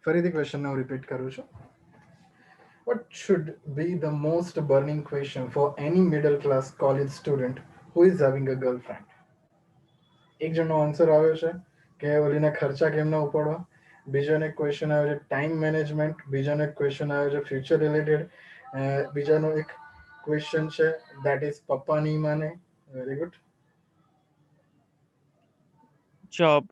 ફરીથી ક્વેશ્ચન હું રિપીટ કરું છું. What should be the most burning question for any middle class college student who is having a girlfriend? એક જણનો answer આવ્યો છે કે ઓલીને ખર્ચા કેમ ના ઉપાડવા, બીજાને ક્વેશ્ચન આવ્યો છે ટાઈમ મેનેજમેન્ટ, બીજાને ક્વેશ્ચન આવ્યો છે ફ્યુચર રિલેટેડ, બીજાનો એક ક્વેશ્ચન છે દેટ ઇઝ પપ્પા નહીં માને. Very good. job.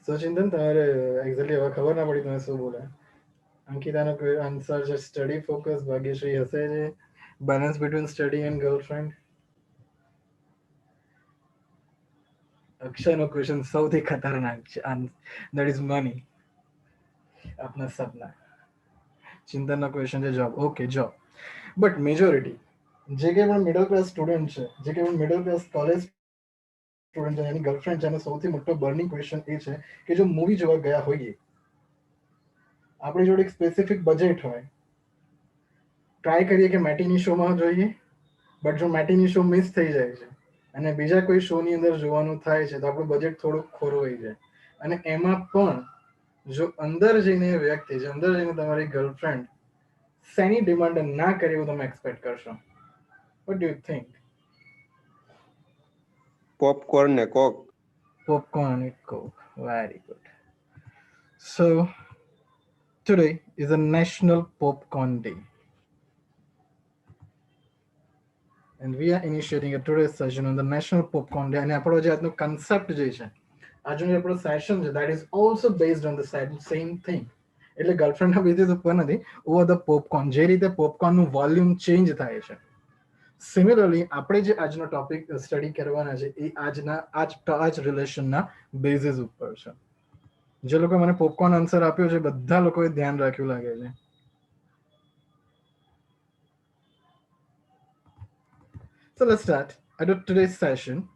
So Chintan તમારે એક્ઝેક્ટલી હવે ખબર ના પડી તમે શું બોલે. અંકિતાનો આન્સર છે સ્ટડી ફોકસ, ભાગ્યશ્રી હશે છે balance between study and girlfriend. અક્ષયનો ક્વેશ્ચન સૌથી ખતરનાક છે, દેટ ઇઝ મની, આપના સપના. ચિંતનનો ક્વેશ્ચન છે job. Okay job. But majority જે કંઈ પણ મિડલ ક્લાસ સ્ટુડન્ટ છે, જે કંઈ પણ મિડલ ક્લાસ કોલેજ સ્ટુડન્ટ છે, એની ગર્લફ્રેન્ડ છે, એનો સૌથી મોટો બર્નિંગ ક્વેશ્ચન એ છે કે જો મૂવી જોવા ગયા હોઈએ, આપણી જોડે એક સ્પેસિફિક બજેટ હોય, ટ્રાય કરીએ કે મેટીની શોમાં જોઈએ, બટ જો મેટીની શો મિસ થઈ જાય છે અને બીજા કોઈ શોની અંદર જોવાનું થાય છે તો આપણું બજેટ થોડુંક ખોરવાઈ જાય. અને એમાં પણ જો અંદર જઈને વ્યક્તિ, જે અંદર જઈને તમારી ગર્લફ્રેન્ડ શેની ડિમાન્ડ ના કરે એવું તમે એક્સપેક્ટ કરશો? What do you think? Popcorn ને કોક. Popcorn and Coke. Very good. So, today is a National Popcorn Day. And we are initiating a today's session on the National Popcorn Day. અને આપણો જે આજનો કન્સેપ્ટ જે છે, આજનો આપણો સેશન છે, that is also based on the same thing. એટલે ગર્લફ્રેન્ડના બેઝિસ ઉપર નથી, ઓવર ધ પોપકોર્ન, જે રીતે પોપકોર્નનું વોલ્યુમ ચેન્જ થાય છે. સિમિલરલી આપણે જે આજનો ટોપિક સ્ટડી કરવાના છે એ આજ રિલેશનના બેઝિસ ઉપર છે. જે લોકો મને પોપકોર્ન આન્સર આપ્યો છે બધા લોકોએ ધ્યાન રાખ્યું લાગે છે. So let's start. Today's session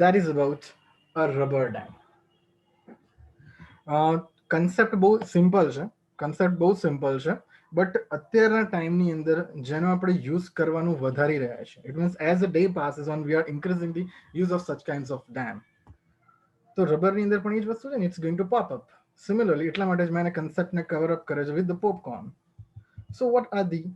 that is about a rubber dam. Concept બહુ સિમ્પલ છે, બટ અત્યારના ટાઈમની અંદર જેનો આપણે યુઝ કરવાનું વધારી રહ્યા છે. It means as a day passes on we are increasing the use of such kinds of dam. તો રબરની અંદર પણ એ જ વસ્તુ છે ને, it's going to pop up. Similarly એટલા માટે જ મેં કન્સેપ્ટને કવર અપ કરે છે with the popcorn. So what are the,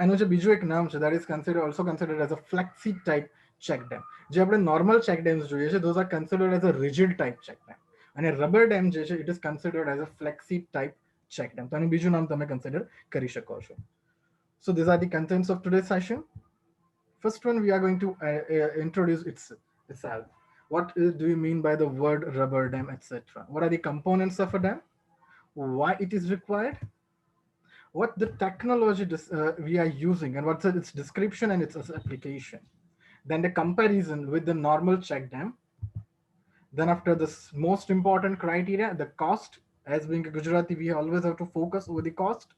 એનું જે બીજું એક નામ છે that is also considered as a flexi type check dam. જે આપણે નોર્મલ ચેક ડેમ્સ જોઈએ છે those are considered as a rigid type check dam, અને રબર ડેમ જે છે it is considered as a flexi type check dam. તો આનું બીજું નામ તમે કન્સિડર કરી શકો છો. સો these are the contents of today's session. First one, we are going to introduce itself. What do you mean by the word rubber dam, etc.? What are the components of a dam? Why it is required? What the technology we are using, and what's its description and its application? Then the comparison with the normal check dam. Then after this most important criteria, the cost. As being a Gujarati, we always have to focus over the cost.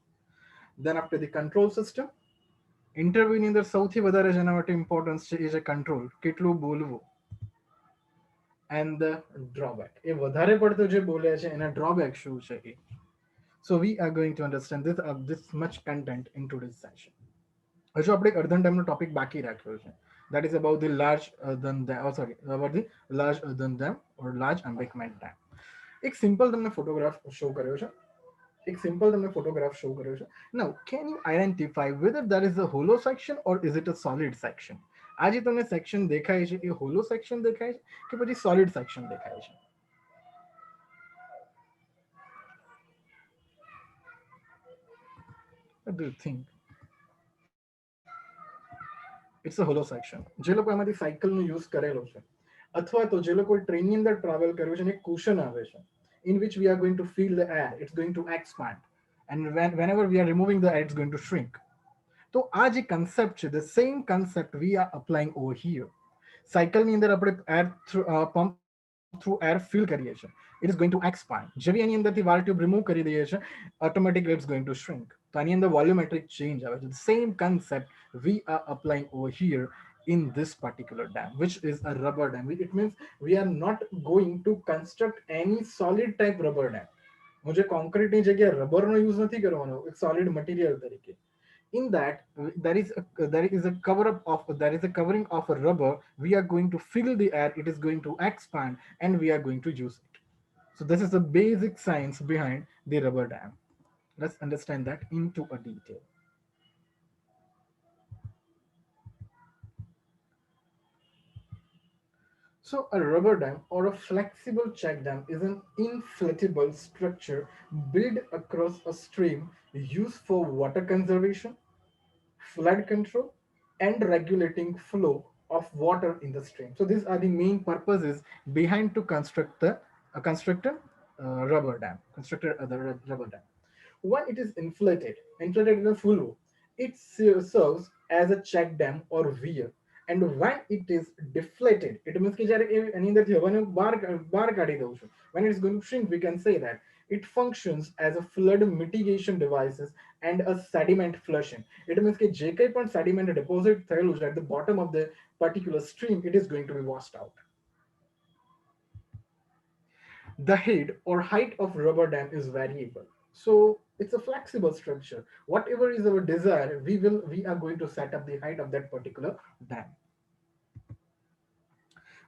Then after the control system. ઇન્ટરવ્યુની અંદર સૌથી વધારે જેના માટે importance છે એ છે control, કેટલું બોલવું. And the drawback, એ વધારે પડતું જે બોલે છે એના ડ્રોબેક શું છે એ. So we are going to understand this much content in today's session. હજુ આપણે એક અર્ધન ડેમનો ટોપિક બાકી રાખ્યો છે, that is about the large earthen dam, about the large earthen dam or large embankment dam. એક સિમ્પલ તમને photograph show કર્યો છે. Now can you identify whether that is a hollow section or is it a solid section? આ જે તમને section દેખાય છે એ hollow section દેખાય છે કે પછી સોલિડ સેક્શન દેખાય છે? What do you think? It's a hollow section. જે લોકો એમાંથી સાયકલનો યુઝ કરેલો છે અથવા તો જે લોકો ટ્રેનની અંદર ટ્રાવેલ કર્યું છે અને એક કુશન આવે છે in which we are going to feel the air, it's going to expand, and whenever we are removing the air it's going to shrink. તો આ જે કન્સેપ્ટ છે, the same concept we are applying over here. સાયકલની અંદર આપણે air pump through air fill કરીએ છીએ, it is going to expand. જેવી એની અંદરથી વાલ ટ્યુબ રિમૂવ કરી દઈએ છીએ, automatically it's going to shrink. તો આની અંદર વોલ્યુમેટ્રિક ચેન્જ આવે છે. Same concept we are applying over here in this particular dam, which is a rubber dam. It means we are not going to construct any solid type rubber dam. હું જે કોન્ક્રીટની જગ્યાએ રબરનો use નથી કરવાનો એક solid material તરીકે. In that, there is a covering of a rubber. We are going to fill the air, it is going to expand, and we are going to use it. So this is the basic science behind the rubber dam. Let's understand that into a detail. So, a rubber dam or a flexible check dam is an inflatable structure built across a stream used for water conservation, flood control, and regulating flow of water in the stream. So these are the main purposes behind to construct the construct a rubber dam, constructed other rubber dam. When it is inflated in a full way, it serves as a check dam or weir. And when it is deflated, it means कि જ્યારે એની અંદરથી હવાને બહાર કાઢી દઉં છું. When it is going to shrink, we can say that it functions as a flood mitigation devices and a sediment flushing. It means કે જે કંઈ પણ sediment deposit થયેલું છે at the bottom of the particular stream, it is going to be washed out. The height or height of rubber dam is variable. So it's a flexible structure. Whatever is our desire, we are going to set up the height of that particular dam.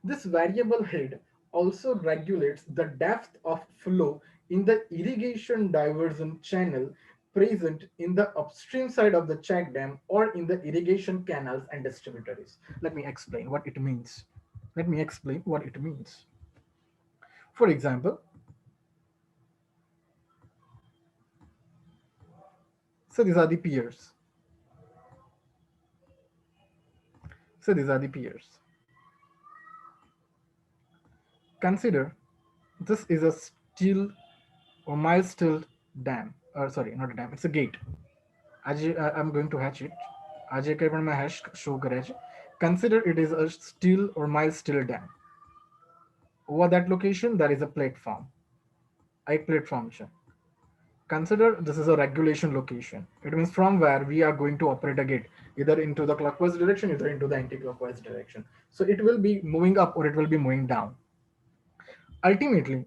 This variable height also regulates the depth of flow in the irrigation diversion channel present in the upstream side of the check dam or in the irrigation canals and distributaries. Let me explain what it means. Let me explain what it means. For example, so these are the piers. So these are the piers. Consider this is a steel or mild steel dam. Or sorry, not a dam. It's a gate. I'm going to hatch it. આજે કંઈ પણ મેં hash show કરે છે. Consider it is a steel or mild steel dam. Over that location, there is a platform. A platform. Consider this is a regulation location. It means from where we are going to operate a gate, either into the clockwise direction, either into the anti-clockwise direction. So it will be moving up or it will be moving down. Ultimately,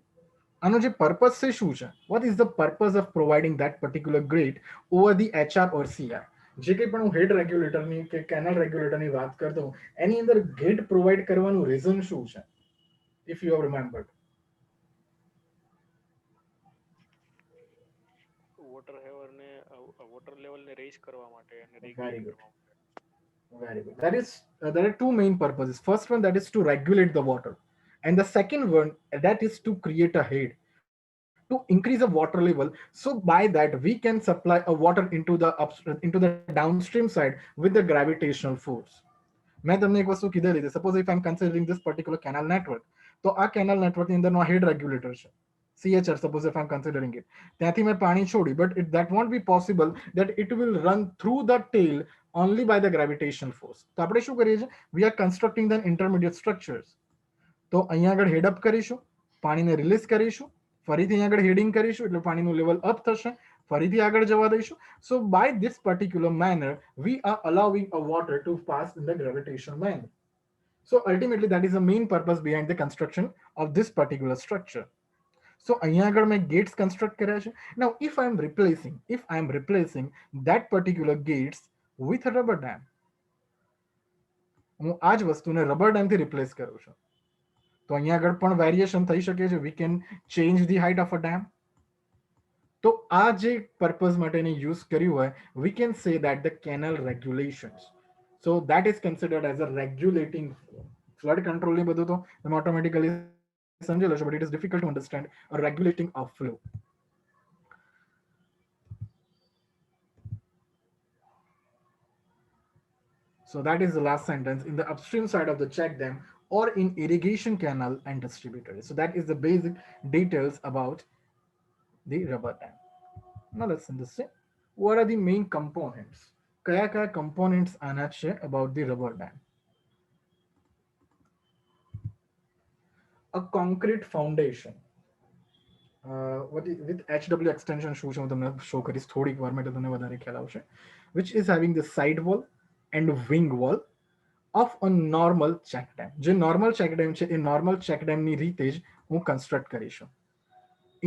આનો જે purpose છે શું છે? What is the purpose of providing that particular grade over the HR or CR? જે કંઈ પણ હું હેડ રેગ્યુલેટરની કે કેનલ રેગ્યુલેટરની વાત કરતો હું, એની અંદર ગેટ પ્રોવાઈડ કરવાનું રીઝન શું છે? If you have remembered. Water હેવરને વોટર લેવલને રેઝ કરવા માટે અને Very રેગ્યુલેટ good. કરવા માટે. Very good. There are two main purposes. First one, that is to regulate the water, and the second one, that is to create a head to increase the water level. So by that we can supply a water into the downstream side with the gravitational force. મેં તમને એક વસ્તુ કીધેલી હતી. Suppose if I'm considering this particular canal network, તો આ canal network ની અંદરનો head regulator છે. CHR, suppose if I'm considering it. ત્યાંથી મેં પાણી છોડી, but that won't be possible that it will run through the tail only by the gravitational force. તો આપણે શું કરીએ છીએ? We are constructing the intermediate structures. તો અહીંયા આગળ હેડ અપ કરીશું, પાણીને રિલીઝ કરીશું, ફરીથી અહીંયા આગળ હેડિંગ કરીશું એટલે પાણીનું લેવલ અપ થશે, ફરીથી આગળ જવા દઈશું. So by this particular manner we are allowing a water to pass in the gravitational manner. So ultimately that is the main purpose behind the construction of this particular structure. So અહીંયા આગળ મેં gates construct કર્યા છે. Now if I am replacing that particular gates with a rubber dam, હું આ જ વસ્તુને rubber ડેમથી replace કરું છું, તો અહીંયા આગળ પણ વેરિએશન થઈ શકે છે. We can change the height of a dam. તો આ જે પર્પઝ માટે એને યુઝ કર્યું હોય, we can say that the canal regulations. So that is considered as a regulating flood control ને બધું તો તમે ઓટોમેટિકલી સમજી લેશો, but it is difficult to understand a regulating of flow. So that is the last sentence in the upstream side of the check dam or in irrigation canal and distributary. So that is the basic details about the rubber dam. Now let's understand what are the main components. કયા કયા components આના છે about the rubber dam? A concrete foundation. With HW extension શું છે હું તમને show કરીશ થોડીક વાર માટે, તમને વધારે ખ્યાલ આવશે. Which is having the side wall and wing wall of a normal check dam. જે normal check dam છે એ normal check dam ની રીતે જ હું construct કરીશું.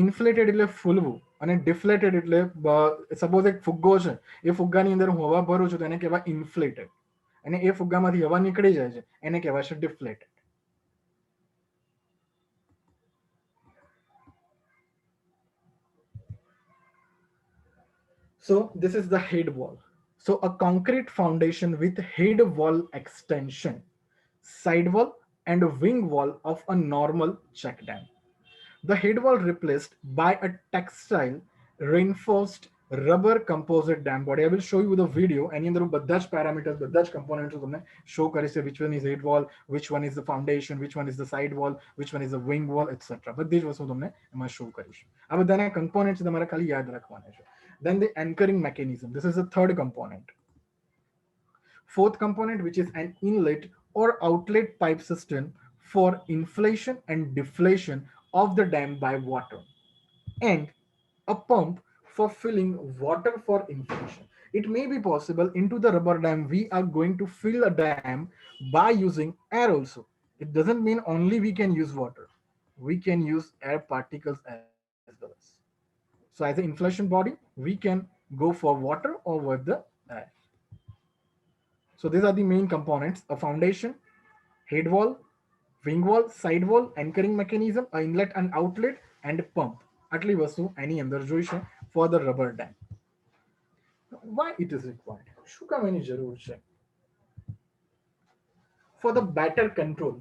ઇન્ફ્લેટેડ એટલે ફૂલવું અને ડિફ્લેટેડ એટલે સપોઝ એક ફુગ્ગો છે, એ ફુગ્ગાની અંદર હું હવા ભરું છું તો એને કહેવાય ઇન્ફ્લેટેડ, અને એ ફુગ્ગામાંથી હવા નીકળી જાય છે એને કહેવાય છે ડિફ્લેટેડ. So this is the head wall. So a concrete foundation with head wall extension, side wall and wing wall of a normal check dam. The head wall replaced by a textile reinforced rubber composite dam body. I will show you the video. એની અંદર હું બધા જ parameters, બધા જ components તમને show કરીશ, which one is head wall, which one is the foundation, which one is the side wall, which one is the wing wall, etc. બધી જ વસ્તુ તમને એમાં show કરીશ. આ બધાના components તમારે ખાલી યાદ રાખવાના છે. Then the anchoring mechanism. This is the third component. Fourth component, which is an inlet or outlet pipe system for inflation and deflation of the dam by water, and a pump for filling water for inflation. It may be possible into the rubber dam we are going to fill a dam by using air also. It doesn't mean only we can use water. We can use air particles as well as. So as an inflation body, we can go for water or with the air. So these are the main components: a foundation, head wall, wing wall, side wall, anchoring mechanism, a inlet and outlet, and pump. આટલી વસ્તુ એની અંદર જોઈશે for the rubber dam. Why it is required? શું કામ એની જરૂર છે? For the better control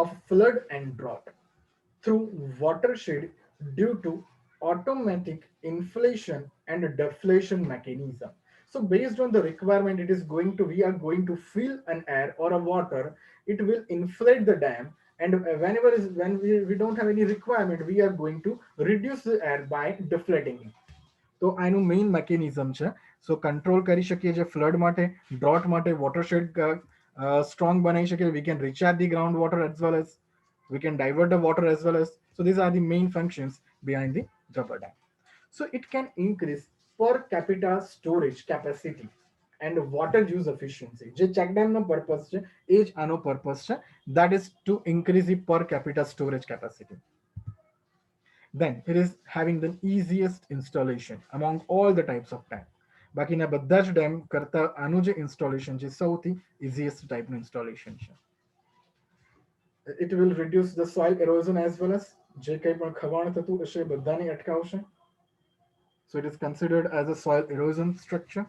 of flood and drought through watershed due to automatic inflation and deflation mechanism. So based on the requirement, it is going to, we are going to fill an air or a water, it will inflate the dam, and whenever is when we don't have any requirement, we are going to reduce the air by deflating it. તો આનું main mechanism છે. સો control કરી શકીએ છીએ flood માટે, drought માટે, watershed strong બનાવી શકીએ, we can recharge the ground water as well as we can divert the water as well as. So these are the main functions behind the rubber dam. So it can increase per capita storage capacity and water use efficiency. જે check dam નો purpose છે એ જ આનો purpose છે, that is to increase the per capita storage capacity. Then it is having the easiest installation among all the types of dam. બાકીના બધા જ dam કરતા આનું જે ઇન્સ્ટોલેશન છે સૌથી easiest ટાઈપનું ઇન્સ્ટોલેશન છે. It will reduce the soil erosion as well as જે કંઈ પણ ખવાણ થતું હશે બધાને અટકાવશે. So it is considered as a soil erosion structure.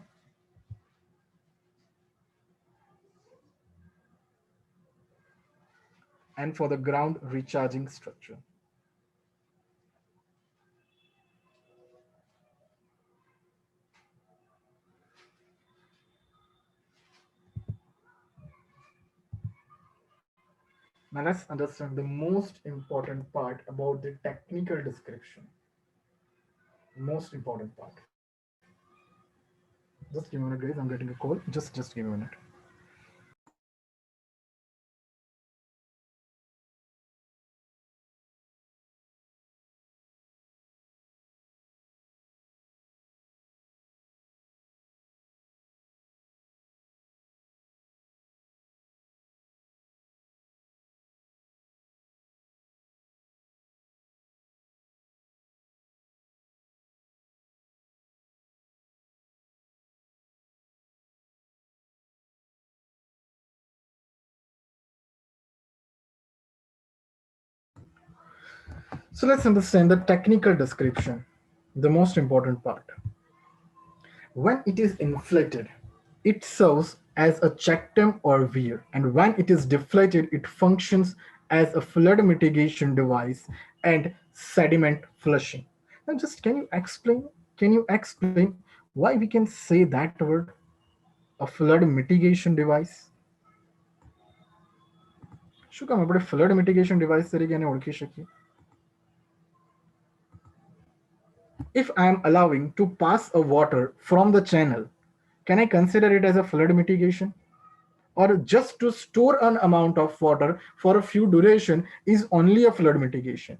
And for the ground recharging structure. Now let's understand the most important part about the technical description. Most important part. Just give me a minute, guys. I'm getting a call. Just give me a minute. So let's understand the technical description, the most important part. When it is inflated, it serves as a check dam or weir, and when it is deflated, it functions as a flood mitigation device and sediment flushing. Now, just can you explain? Can you explain why we can say that word, a flood mitigation device? શું કામ આપણે flood mitigation device તરીકે એને ઓળખી શકીએ? If I am allowing to pass a water from the channel, can I consider it as a flood mitigation? Or just to store an amount of water for a few duration is only a flood mitigation?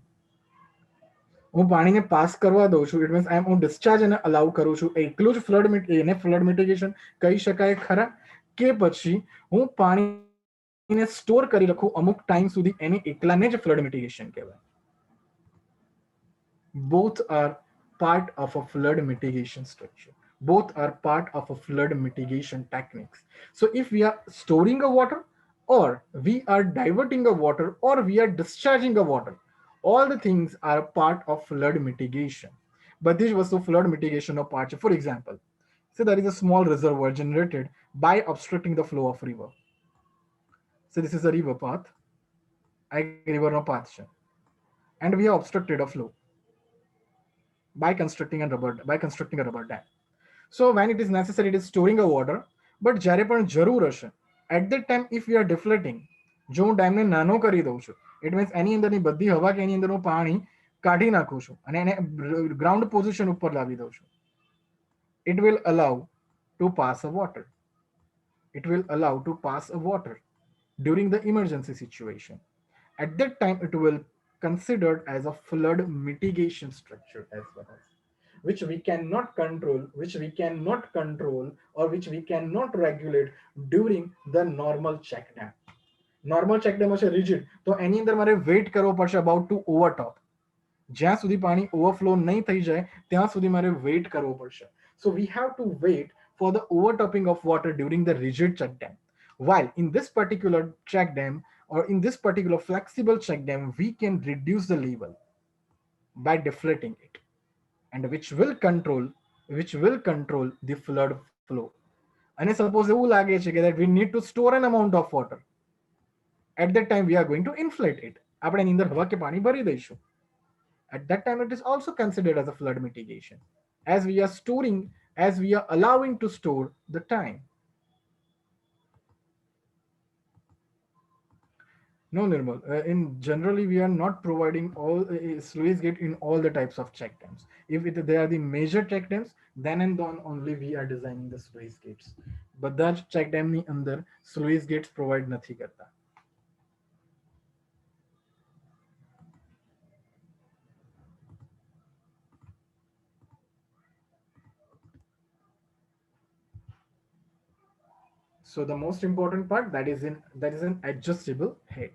હું પાણીને pass કરવા દઉં છું, it means હું discharge એને અલાઉ કરું છું, એટલું જ એને ફ્લડ મિટિગેશન કહી શકાય ખરા? કે પછી હું પાણીને સ્ટોર કરી રાખું અમુક ટાઈમ સુધી, એને એકલાને જ ફ્લડ મિટિગેશન કહેવાય? Both are part of a flood mitigation structure. Both are part of a flood mitigation techniques. So if we are storing a water, or we are diverting a water, or we are discharging a water, all the things are part of flood mitigation. But this was the flood mitigation of parts. For example, so there is a small reservoir generated by obstructing the flow of river. So this is a river path. I river no path, and we have obstructed a flow by constructing a rubber dam. So when it is necessary, it is storing a water. But જ્યારે પણ જરૂર હશે, at that time if we are deflating, જો હું ડેમને નાનો કરી દઉં છું, ઇટ મીન્સ એની અંદરની બધી હવા કે એની અંદરનું પાણી કાઢી નાખું છું અને એને ગ્રાઉન્ડ પોઝિશન ઉપર લાવી દઉં છું, it will allow to pass a water. It will allow to pass a water during the emergency situation. At that time, it will considered as a flood mitigation structure as well as, which we cannot control, or which we cannot regulate during the normal check dam. Normal check dam હશે rigid, તો એની અંદર મારે wait કરવો પડશે about two ઓવરટોપ. જ્યાં સુધી પાણી overflow નહીં થઈ જાય ત્યાં સુધી મારે વેઇટ કરવો પડશે. So we have to wait for the overtopping of water during the rigid check dam. While in this particular check dam, or in this particular flexible check dam, we can reduce the level by deflating it, and which will control the flood flow. And suppose એવું લાગે છે કે that we need to store an amount of water, at that time we are going to inflate it. આપણે એની અંદર હવા કે પાણી ભરી દઈશું. At that time it is also considered as a flood mitigation, as we are storing, as we are allowing to store the time. No, Nirmal. In generally, we are not providing all sluice gate in all the types of check dams. If they are the major check dams, then and then only we are designing the sluice gates. But that check dam ni andar sluice gates provide nathi karta. So the most important part, that is an adjustable head.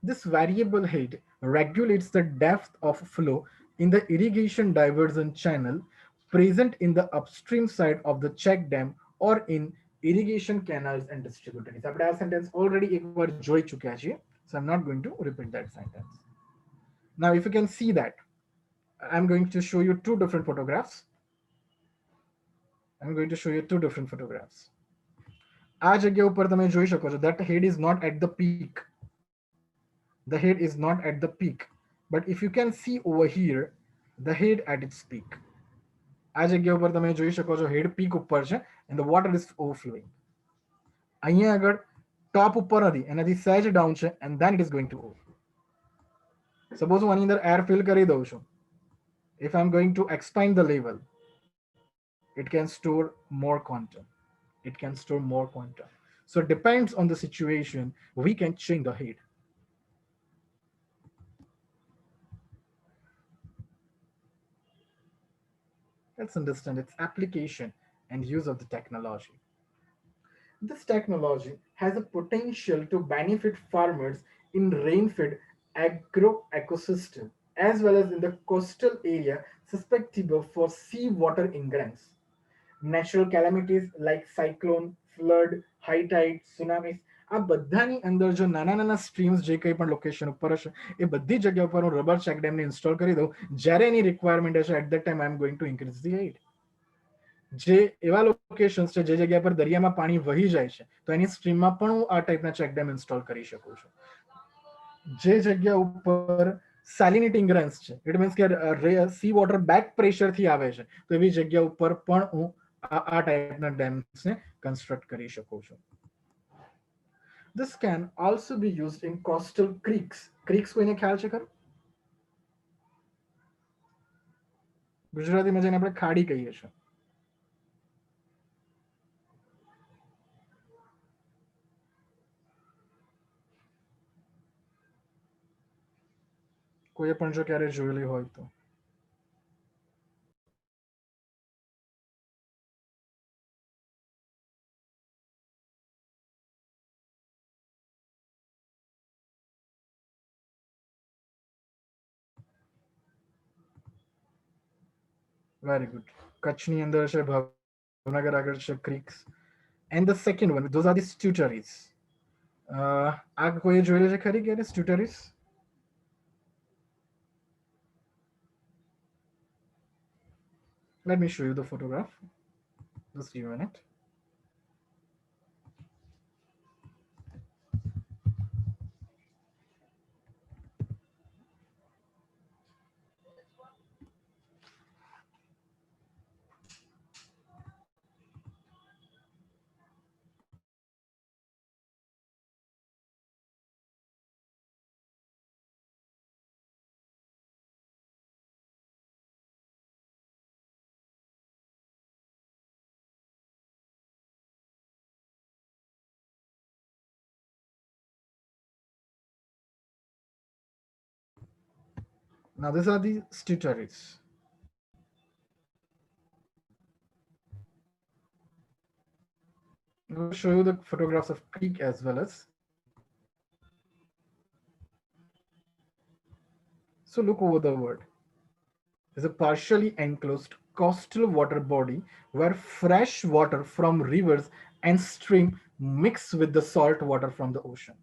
This variable head regulates the depth of flow in the irrigation diversion channel present in the upstream side of the check dam or in irrigation canals and distributaries. આપણે આ sentence already એકવાર જોઈ ચૂક્યા છીએ, so I'm not going to repeat that sentence. Now, if you can see that, I'm going to show you two different photographs. આ જગ્યા ઉપર તમે જોઈ શકો છો that head is not at the peak. The head is not at the peak, but if you can see over here, the head at its peak. આ જગ્યા ઉપર તમે જોઈ શકો છો head peak ઉપર છે and the water is overflowing. અહીંયા આગળ top ઉપર નથી, એનાથી સહેજ down છે and then it is going to overflow. Suppose હું આની અંદર air fill કરી દઉં છું. If I'm going to expand the level, it can store more quantum. So it depends on the situation, we can change the head. Let's understand its application and use of the technology. This technology has a potential to benefit farmers in rain-fed agro ecosystem as well as in the coastal area susceptible for seawater ingress. Natural calamities like cyclone, flood, high tide, tsunamis, આ બધાની અંદર જો નાના નાના streams જે કંઈ પણ location ઉપર હશે એ બધી જગ્યા ઉપર હું રબર ચેક ડેમને ઇન્સ્ટોલ કરી દઉં. જ્યારે એની રિક્વાયરમેન્ટ હશે at that time I am going to increase the height. જે એવા લોકેશન્સ છે જે જગ્યા પર દરિયામાં પાણી વહી જાય છે તો એની સ્ટ્રીમમાં પણ હું આ ટાઈપના ચેક ડેમ ઇન્સ્ટોલ કરી શકું છું. જે જગ્યા ઉપર salinity ingress છે, ઇટ મીન્સ કે સી વોટર બેક પ્રેશરથી આવે છે તો એવી જગ્યા ઉપર પણ હું આ ટાઈપના ડેમ્સને કન્સ્ટ્રક્ટ કરી શકું છું. This can also be used in coastal creeks. Creeks કોઈને ખ્યાલ છે ખરું? ગુજરાતીમાં જેને આપણે ખાડી કહીએ છીએ. કોઈએ પણ જો ક્યારે જોયેલી હોય તો. Very good. કચ્છની અંદર છે, ભાવનગર આગળ છે creeks. And the second one, those are the stutteries. આ કોઈએ જોયેલું છે ખરી કે stutteries? Let me show you the photograph. Just give a minute. Now these are the stutteries. I will show you the photographs of creek as well as. So look over the word. Is a partially enclosed coastal water body where fresh water from rivers and stream mix with the salt water from the ocean.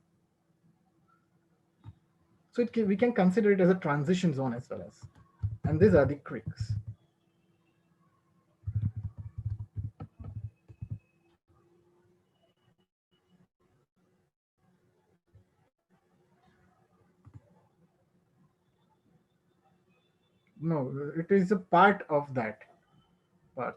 So we can consider it as a transition zone as well as. And these are the creeks. No, it is a part of that path.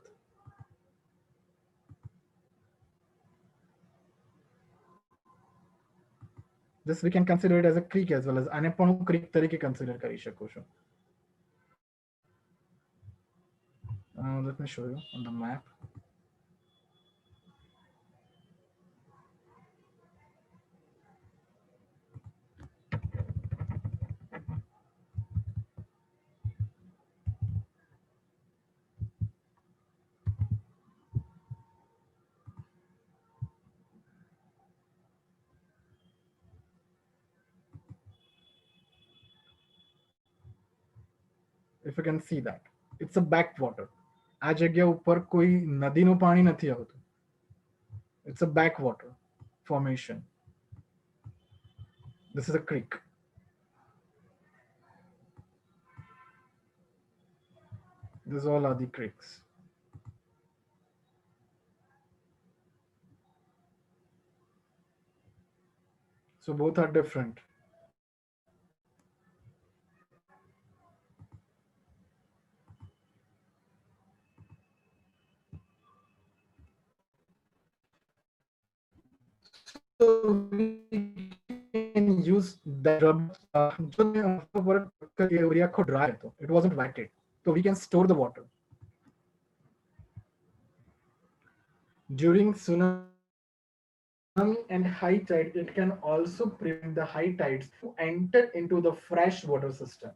This we can consider it as a creek as well as આને પણ હું creek તરીકે consider કરી શકું છું. Let me show you on the map. If you can see that, it's a backwater. આ જગ્યા ઉપર કોઈ નદીનું પાણી નથી આવતું. It's a backwater formation. This is a creek. These all are the creeks. So both are different. So we can use that rubber. Area could dry. It wasn't wetted, so we can store the water. During tsunami and high tide, it can also prevent the high tides to enter into the fresh water system.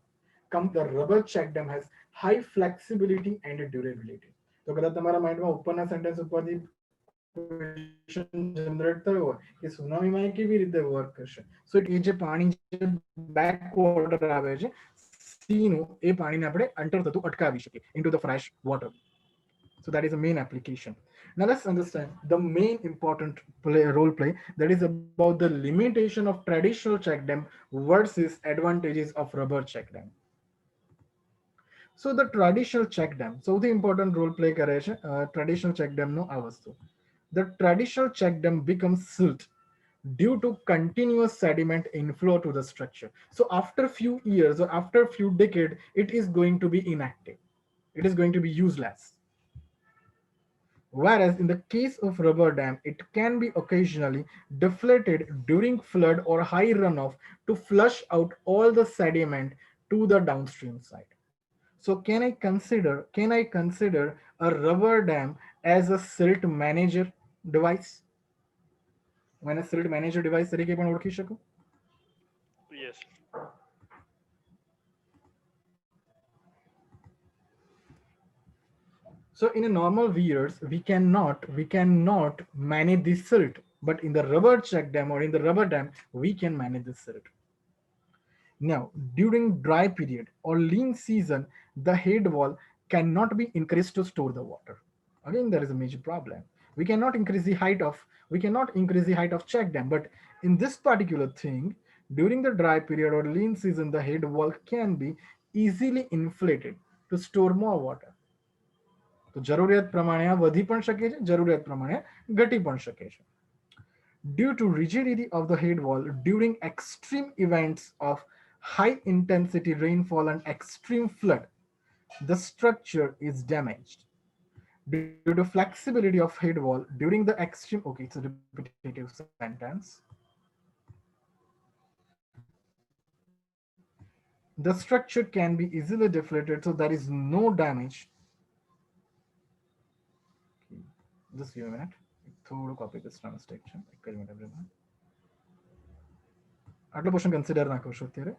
The rubber check dam has high flexibility and durability. તો કદાચ તમારા માઇન્ડમાં ઉપરના sentence ઉપરથી question generate થયો હોય કે સુનામીમાં એ કેવી રીતે વર્ક કરશે. સો એ જે પાણી જે બેક વોટર આવે છે સીનું, એ પાણીને આપણે એન્ટર થતું અટકાવી શકીએ into the fresh water. So that is the main application. Now let's understand the main important role play, that is about the limitation of traditional check dam versus advantages of rubber check dam. So the traditional check dam, so the important role play કરે છે traditional check dam નો આ વસ્તુ. The traditional check dam becomes silt due to continuous sediment inflow to the structure. So after few years or after few decades, it is going to be inactive. It is going to be useless. Whereas in the case of rubber dam, it can be occasionally deflated during flood or high runoff to flush out all the sediment to the downstream side. So can I consider a rubber dam as a silt manager device? When a silt manager device તરીકે પણ ઓળખી શકું? Yes. So in a normal years, we cannot manage the silt, but in the rubber check dam or in the rubber dam, we can manage the silt. Now, during dry period or lean season, the head wall cannot be increased to store the water. Again, there is a major problem. We cannot increase the height of check dam, but in this particular thing, during the dry period or lean season, the head wall can be easily inflated to store more water. તો જરૂરિયાત પ્રમાણે આ વધી પણ શકે છે, જરૂરિયાત પ્રમાણે ઘટી પણ શકે છે. Due to rigidity of the head wall during extreme events of high intensity rainfall and extreme flood, the structure is damaged. Due to flexibility of head wall during the extreme, okay, it's a repetitive sentence. The structure can be easily deflated, so there is no damage. Just give a minute. થોડું copy paste ના mistake છે. એક જ minute everyone. આટલો portion consider ના કરશો અત્યારે.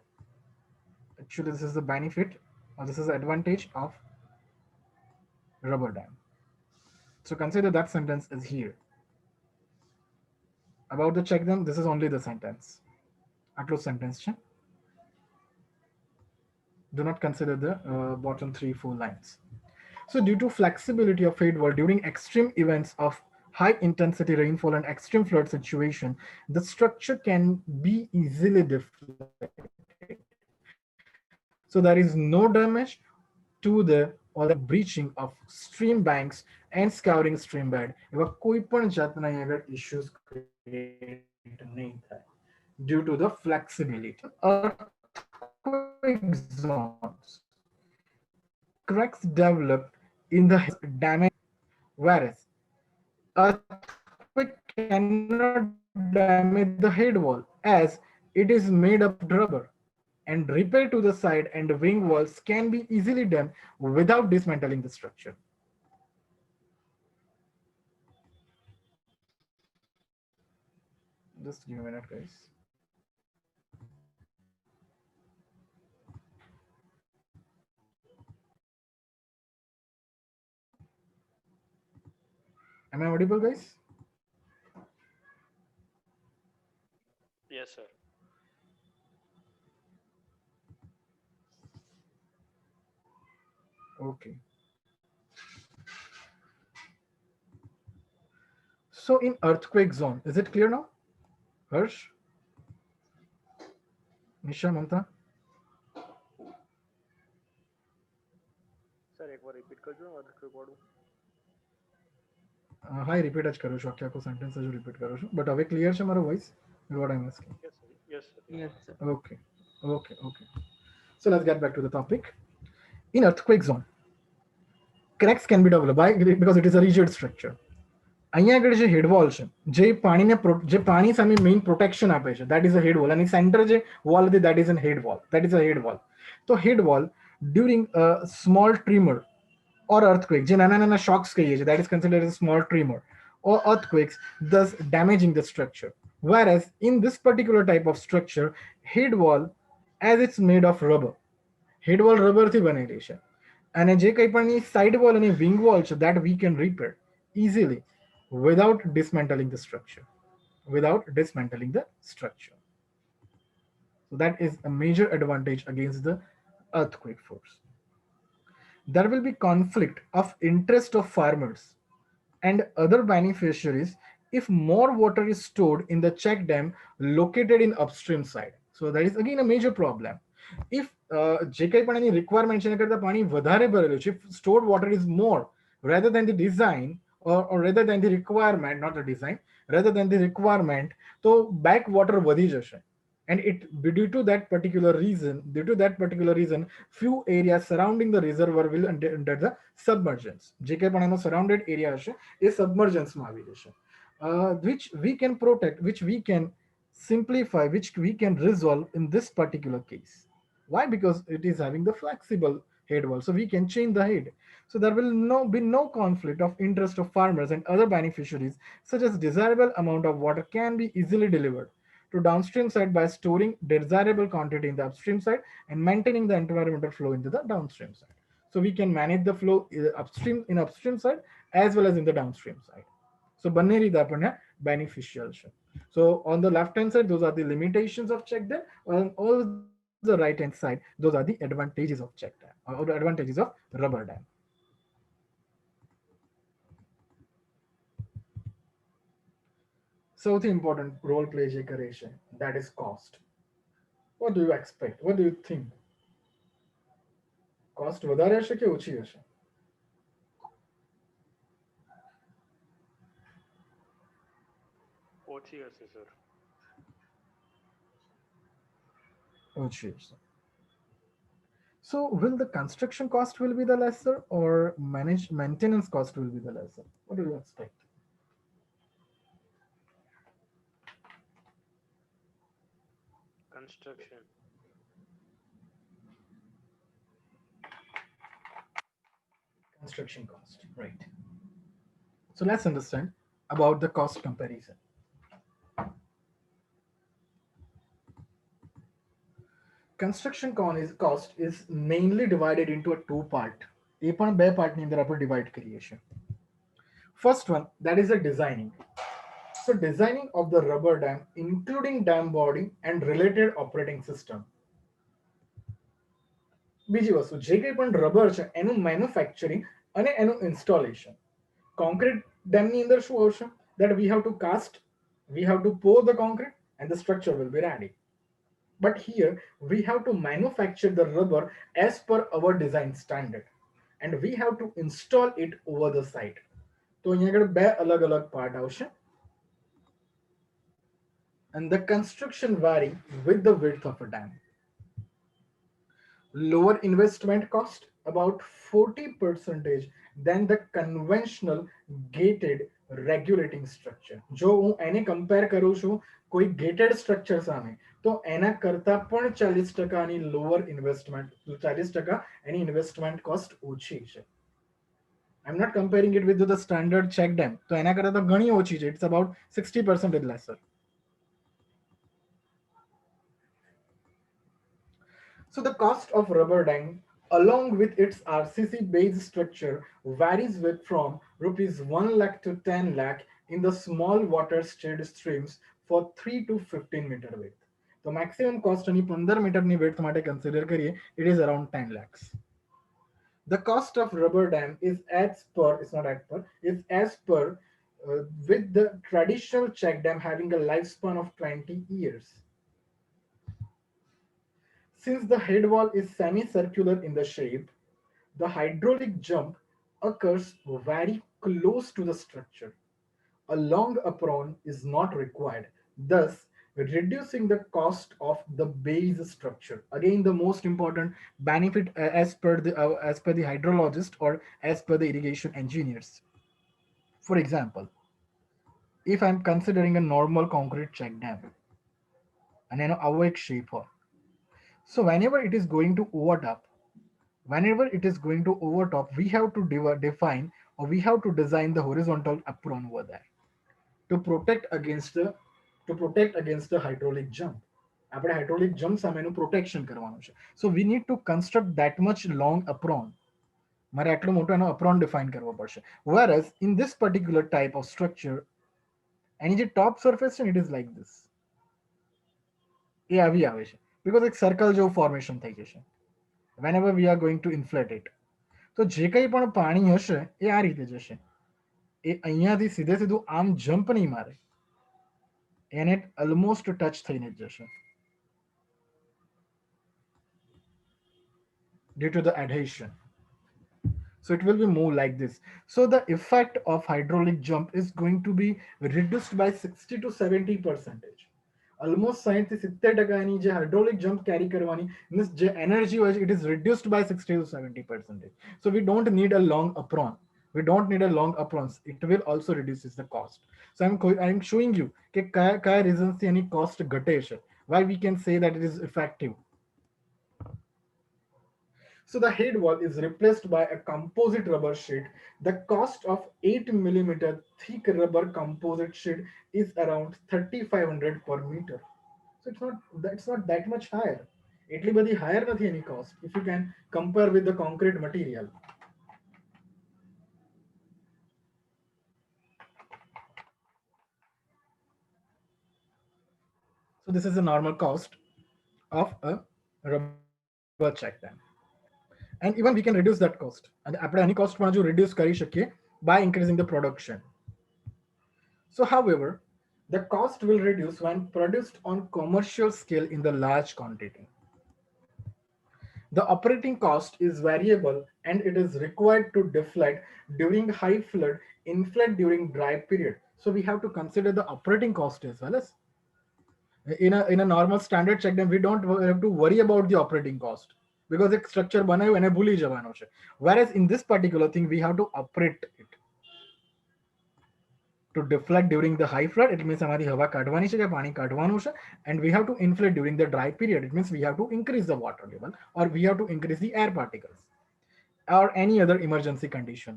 Actually, this is the benefit or this is the advantage of rubber dam. So consider that sentence is here. About the check dam, this is only the sentence. આટલો sentence છે. Do not consider the bottom 3-4 lines. So due to flexibility of head wall during extreme events of high intensity rainfall and extreme flood situation, the structure can be easily deflated. So there is no damage to the or the breaching of stream banks and scouring stream bed. એવા કોઈ પણ જાતના આગળ issues create નહીં થાય due to the flexibility. Earthquake zones, cracks developed in the damage, whereas earthquake cannot damage the head wall as it is made of rubber, and repair to the side and wing walls can be easily done without dismantling the structure. Just give me a minute, guys. Am I audible, guys? Yes, sir. Okay. So in earthquake zone, is it clear now? Harsh? Nisha, Mamta? Sir એકવાર repeat કરજો earthquake વાળું. હા repeat જ કરું છું, આખે આખું sentence જ રિપીટ કરું છું, બટ હવે ક્લિયર છે મારો voice? What I'm asking. Yes sir. Yes sir. Yes, sir. Okay. So let's get back to the topic. In earthquake zone, cracks can be developed because it is a rigid structure. અહીંયા આગળ જે હેડ wall છે, જે પાણી સામે main protection આપે છે, that is a head wall, અને સેન્ટર જે વોલ હતી that is a head wall. તો head wall during a small tremor or earthquake, જે નાના નાના shocks કહીએ છીએ, that is considered as a small tremor or earthquakes, thus damaging the structure. Whereas in this particular type of structure, head wall, as it's made of rubber, head wall rubber થી બનેલી છે, અને જે કંઈ પણ side wall અને wing wall છે, that we can repair easily without dismantling the structure. So that is a major advantage against the earthquake force. There will be conflict of interest of farmers and other beneficiaries if more water is stored in the check dam located in upstream side. So that is again a major problem. If જે કંઈ પણ એની requirement છે એના કરતાં પાણી વધારે ભરેલું છે, stored water is more rather than the design or rather than the requirement, not the design, rather than the requirement, તો back water વધી જશે. And due to that particular reason, few areas surrounding the reservoir will enter the submergence. જે કંઈ પણ એનો surrounded area હશે એ submergence માં આવી જશે, which we can protect, which we can simplify, which we can resolve in this particular case. Why? Because it is having the flexible head wall, so we can change the head. So there will be no conflict of interest of farmers and other beneficiaries, such as desirable amount of water can be easily delivered to downstream side by storing desirable quantity in the upstream side and maintaining the environmental flow into the downstream side. So we can manage the flow upstream side as well as in the downstream side. So બંને રીતે આપણને beneficial છે. So on the left hand side, those are the limitations of check dam. On all the right hand side, those are the advantages of check dam or the advantages of rubber dam. સૌથી important role play જે કરે છે that is cost. What do you expect? What do you think? Cost વધારે હશે કે ઓછી હશે? ઓછી હશે સર. ઓછી હશે. So will the construction cost will be the lesser or maintenance cost will be the lesser? What do you expect? Construction. Construction cost, right. So let's understand about the cost comparison. Construction cost is mainly divided into a two part. એ પણ બે પાર્ટની અંદર આપણે divide કરીએ છીએ. First one, that is the designing. So designing of the rubber dam, including dam body and related operating system. બીજી વસ્તુ, જે કંઈ પણ રબર છે એનું મેન્યુફેક્ચરિંગ અને એનું ઇન્સ્ટોલેશન. કોન્ક્રીટ ડેમની અંદર શું આવશે? That we have to cast, we have to pour the concrete and the structure will be ready. But here we have to manufacture the rubber as per our design standard and we have to install it over the site. તો અહીંયા આગળ બે અલગ અલગ part આવશે. And the construction vary with the width of a dam. Lower investment cost, about 40% than the conventional gated regulating structure. જો હું એને કમ્પેર કરું છું કોઈ gated structure સામે, તો એના કરતા પણ 40% લોઅર ઇન્વેસ્ટમેન્ટ, 40% એની ઇન્વેસ્ટમેન્ટ કોસ્ટ ઓછી છે. I'm not comparing it with the standard check dam, તો એના કરતા તો ઘણી ઓછી છે. It's about 60% lesser. So the cost of rubber dam along with its RCC based structure varies with from rupees 1 lakh to 10 lakh in the small water shed streams for 3 to 15 meter width. The maximum cost any 15 meter ni width માટે consider કરીએ, it is around 10 lakhs. The cost of rubber dam is as per, it's not as per, is as per with the traditional check dam having a lifespan of 20 years. Since the head wall is semicircular in the shape, the hydraulic jump occurs very close to the structure. A long apron is not required, thus reducing the cost of the base structure. Again, the most important benefit as per the hydrologist or as per the irrigation engineers. For example, if I'm considering a normal concrete check dam, and I know આવો એક shape હોય, so whenever it is going to overtop, we have to define or we have to design the horizontal apron over there to protect against the hydraulic jump. આપણે hydraulic jump સામેનું protection કરવાનું છે. So we need to construct that much long apron. મારે આટલો મોટો એનો apron define કરવો પડશે. Whereas in this particular type of structure, એની જે top surface છે, it is like this. એ આવી આવે છે because એક circle જેવું formation થઈ જશે whenever we are going to inflate it. તો જે કંઈ પણ પાણી હશે એ આ રીતે જશે. એ અહીંયાથી સીધે સીધું આમ જમ્પ નહીં મારે, એને ઓલમોસ્ટ ટચ થઈને જ જશે due to the adhesion. So it will be more like this. So the effect of hydraulic jump is going to be reduced by 60 to 70%. Almost 60-70% ની જે hydraulic jump carry કરવાની means જે energy હોય, it is reduced by 60 to 70%. So we don't need a long apron. We don't need a long aprons. It will also reduces the cost. So I'm showing you કે કયા reasons થી એની cost ઘટે છે. Why we can say that it is effective. So the head wall is replaced by a composite rubber sheet. The cost of 8mm thick rubber composite sheet is around 3,500 per meter. So it's not that much higher. એટલી બધી higher નથી એની cost if you can compare with the concrete material. So this is the normal cost of a rubber check dam. And even we can reduce that cost. And આપણે આની cost પણ હજુ reduce કરી શકીએ by increasing the production. So however, The cost will reduce when produced on commercial scale in the large quantity. The operating cost is variable and it is required to deflate during high flood, inflate during dry period. So we have to consider the operating cost as well as in a normal standard check dam we don't have to worry about the operating cost because એક structure બનાવ્યું એને ભૂલી જવાનો છે. Whereas in this particular thing we have to operate it to deflect during the high flood. It means हमारी हवा काढવાની છે કે પાણી કાઢવાનું છે, and we have to inflate during the dry period. It means we have to increase the water level or we have to increase the air particles or any other emergency condition.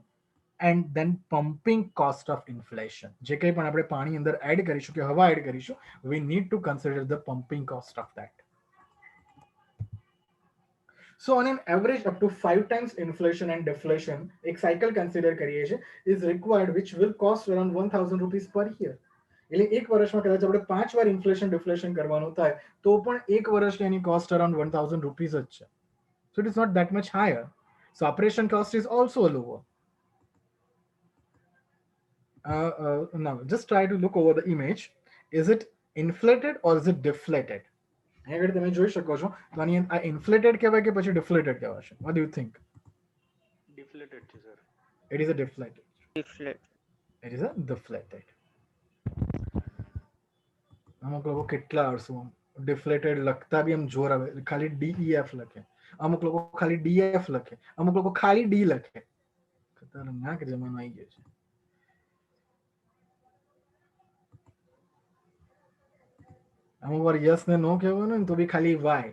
And then pumping cost of inflation, જે કંઈ પણ આપણે પાણી અંદર add કરીશું કે હવા add કરીશું, we need to consider the pumping cost of that. So on an average up to 5 times inflation and deflation एक cycle consider કરીએ છીએ is required which will cost around 1000 rupees per year. એટલે એક વર્ષમાં કદાચ આપણે 5 વાર ઇન્ફ્લેશન ડિફ્લેશન કરવાનું થાય તો પણ એક વર્ષની એની કોસ્ટ અરાઉન્ડ 1000 rupees જ છે. So it is not that much higher. So operation cost is also lower. Now just try to look over the image. Is it inflated or is it deflated? અહીં આગળ તમે જોઈ શકો છો તો આની આ ઇન્ફ્લેટેડ કહેવાય કે પછી ડિફ્લેટેડ કહેવાશે? What do you think? ડિફ્લેટેડ છે sir. It is a deflated. Deflate. It is a deflated. અમુક લોકો કેટલા હરશું ડિફ્લેટેડ લખતા બી આમ જોર આવે, ખાલી DEF લખે. અમુક લોકો ખાલી DF લખે, અમુક લોકો ખાલી D લખે. ખતરનાક જમાનો આવી ગયો છે. અમુક વાર યસ ને નો કહેવાનું ને તો બી ખાલી વાય,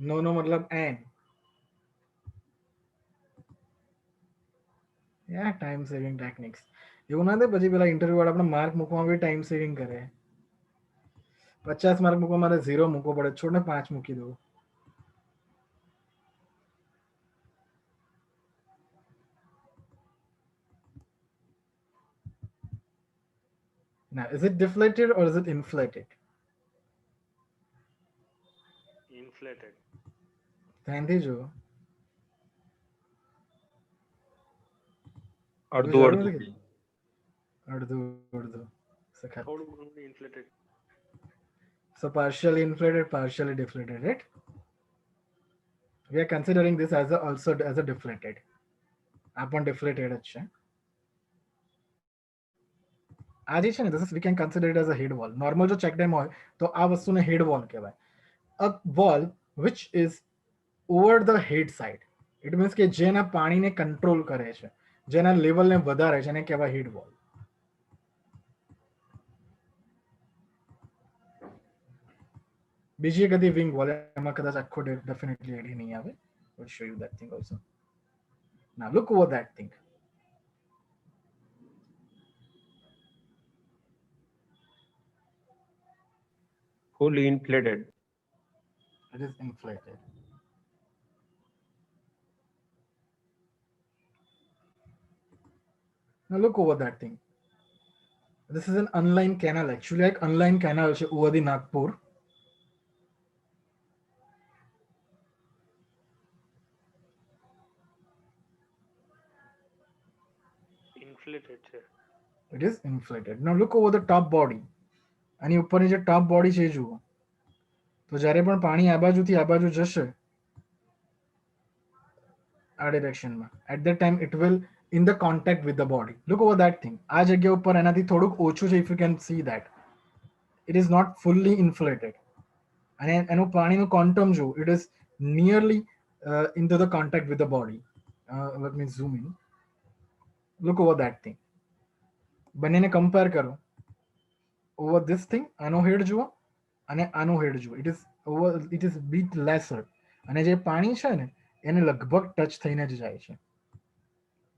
નો નો મતલબ એન. યા ટાઈમ સેવિંગ ટેકનિક્સ. એવું ના થાય પછી પેલા ઇન્ટરવ્યુ વાળા આપણે માર્ક મૂકવામાં બી ટાઈમ સેવિંગ કરે. 50 માર્ક મૂકવા મારે 0 મૂકવો પડે, છોડને 5 મૂકી દઉં. Now, is it deflated or is it inflated? Inflated. ધ્યાનથી જુઓ. અડધું અડધું અડધું અડધું. સખત. થોડું ઘણું inflated. So partially inflated, partially deflated, right? We are considering this as also as a deflated. આ પણ deflated જ છે. આ જે છે ને this is we can consider it as a head wall. Normal જો check dam હોય તો આ વસ્તુને head wall કહેવાય. A wall which is over the head side. It means કે જેના પાણીને કંટ્રોલ કરે છે, જેના લેવલને વધારે છે એને કહેવાય head wall. બીજી એક હતી wing wall, એમાં કદાચ આખો definitely એડી નહીં આવે. We'll show you that thing also. Now look over that thing. fully inflated. It is inflated. Now look over that thing. This is an unlined canal, actually like unlined canal છે over the Nagpur. Inflated છે. It is inflated. Now look over the top body. આની ઉપરની જે ટોપ body છે એ જુઓ. તો જ્યારે પણ પાણી આ બાજુથી આ બાજુ જશે આ ડિરેક્શનમાં, at that time it will in the contact with the body. Look over that thing. આ જગ્યા ઉપર એનાથી થોડુંક ઓછું છે. If you can see that it is not fully inflated. અને એનું પાણીનું ક્વોન્ટમ જુઓ. It is nearly into the contact with the body. Let me zoom in. Look over that thing. બંનેને કમ્પેર કરો. Over this thing આનો હેડ જુઓ અને આનો હેડ જુઓ. It is bit lesser. અને જે પાણી છે ને એને લગભગ ટચ થઈને જ જાય છે.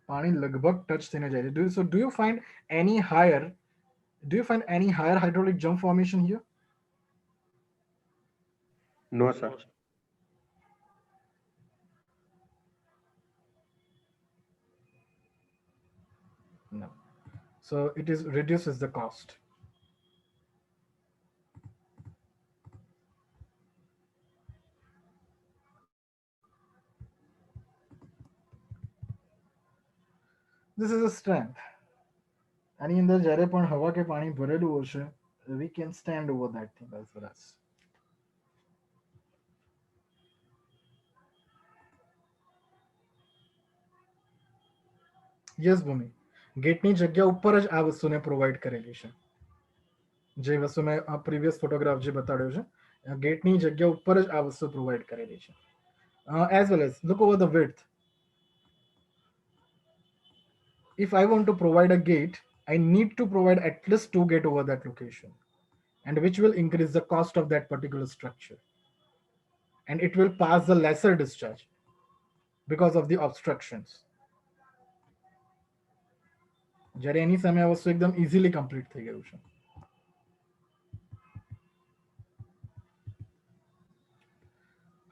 પાણી લગભગ ટચ થઈને જાય છે. So do you find any higher hydraulic jump formation here? No, sir. No. So it is reduces the cost. This is a strength. આની અંદર જ્યારે પણ હવા કે પાણી ભરેલું હશે we can stand over that thing as well as. Yes Bhoomi, ગેટની જગ્યા ઉપર જ આ વસ્તુને પ્રોવાઈડ કરેલી છે. જે વસ્તુ મેં આ પ્રીવિયસ ફોટોગ્રાફ જે બતાડ્યો છે, ગેટની જગ્યા ઉપર જ આ વસ્તુ પ્રોવાઈડ કરેલી છે. As well as look over the width. If I want to provide a gate, I need to provide at least 2 gate over that location, and which will increase the cost of that particular structure. And it will pass the lesser discharge because of the obstructions. જ્યારે એની સામે આ વસ્તુ એકદમ easily complete થઈ ગયું છે.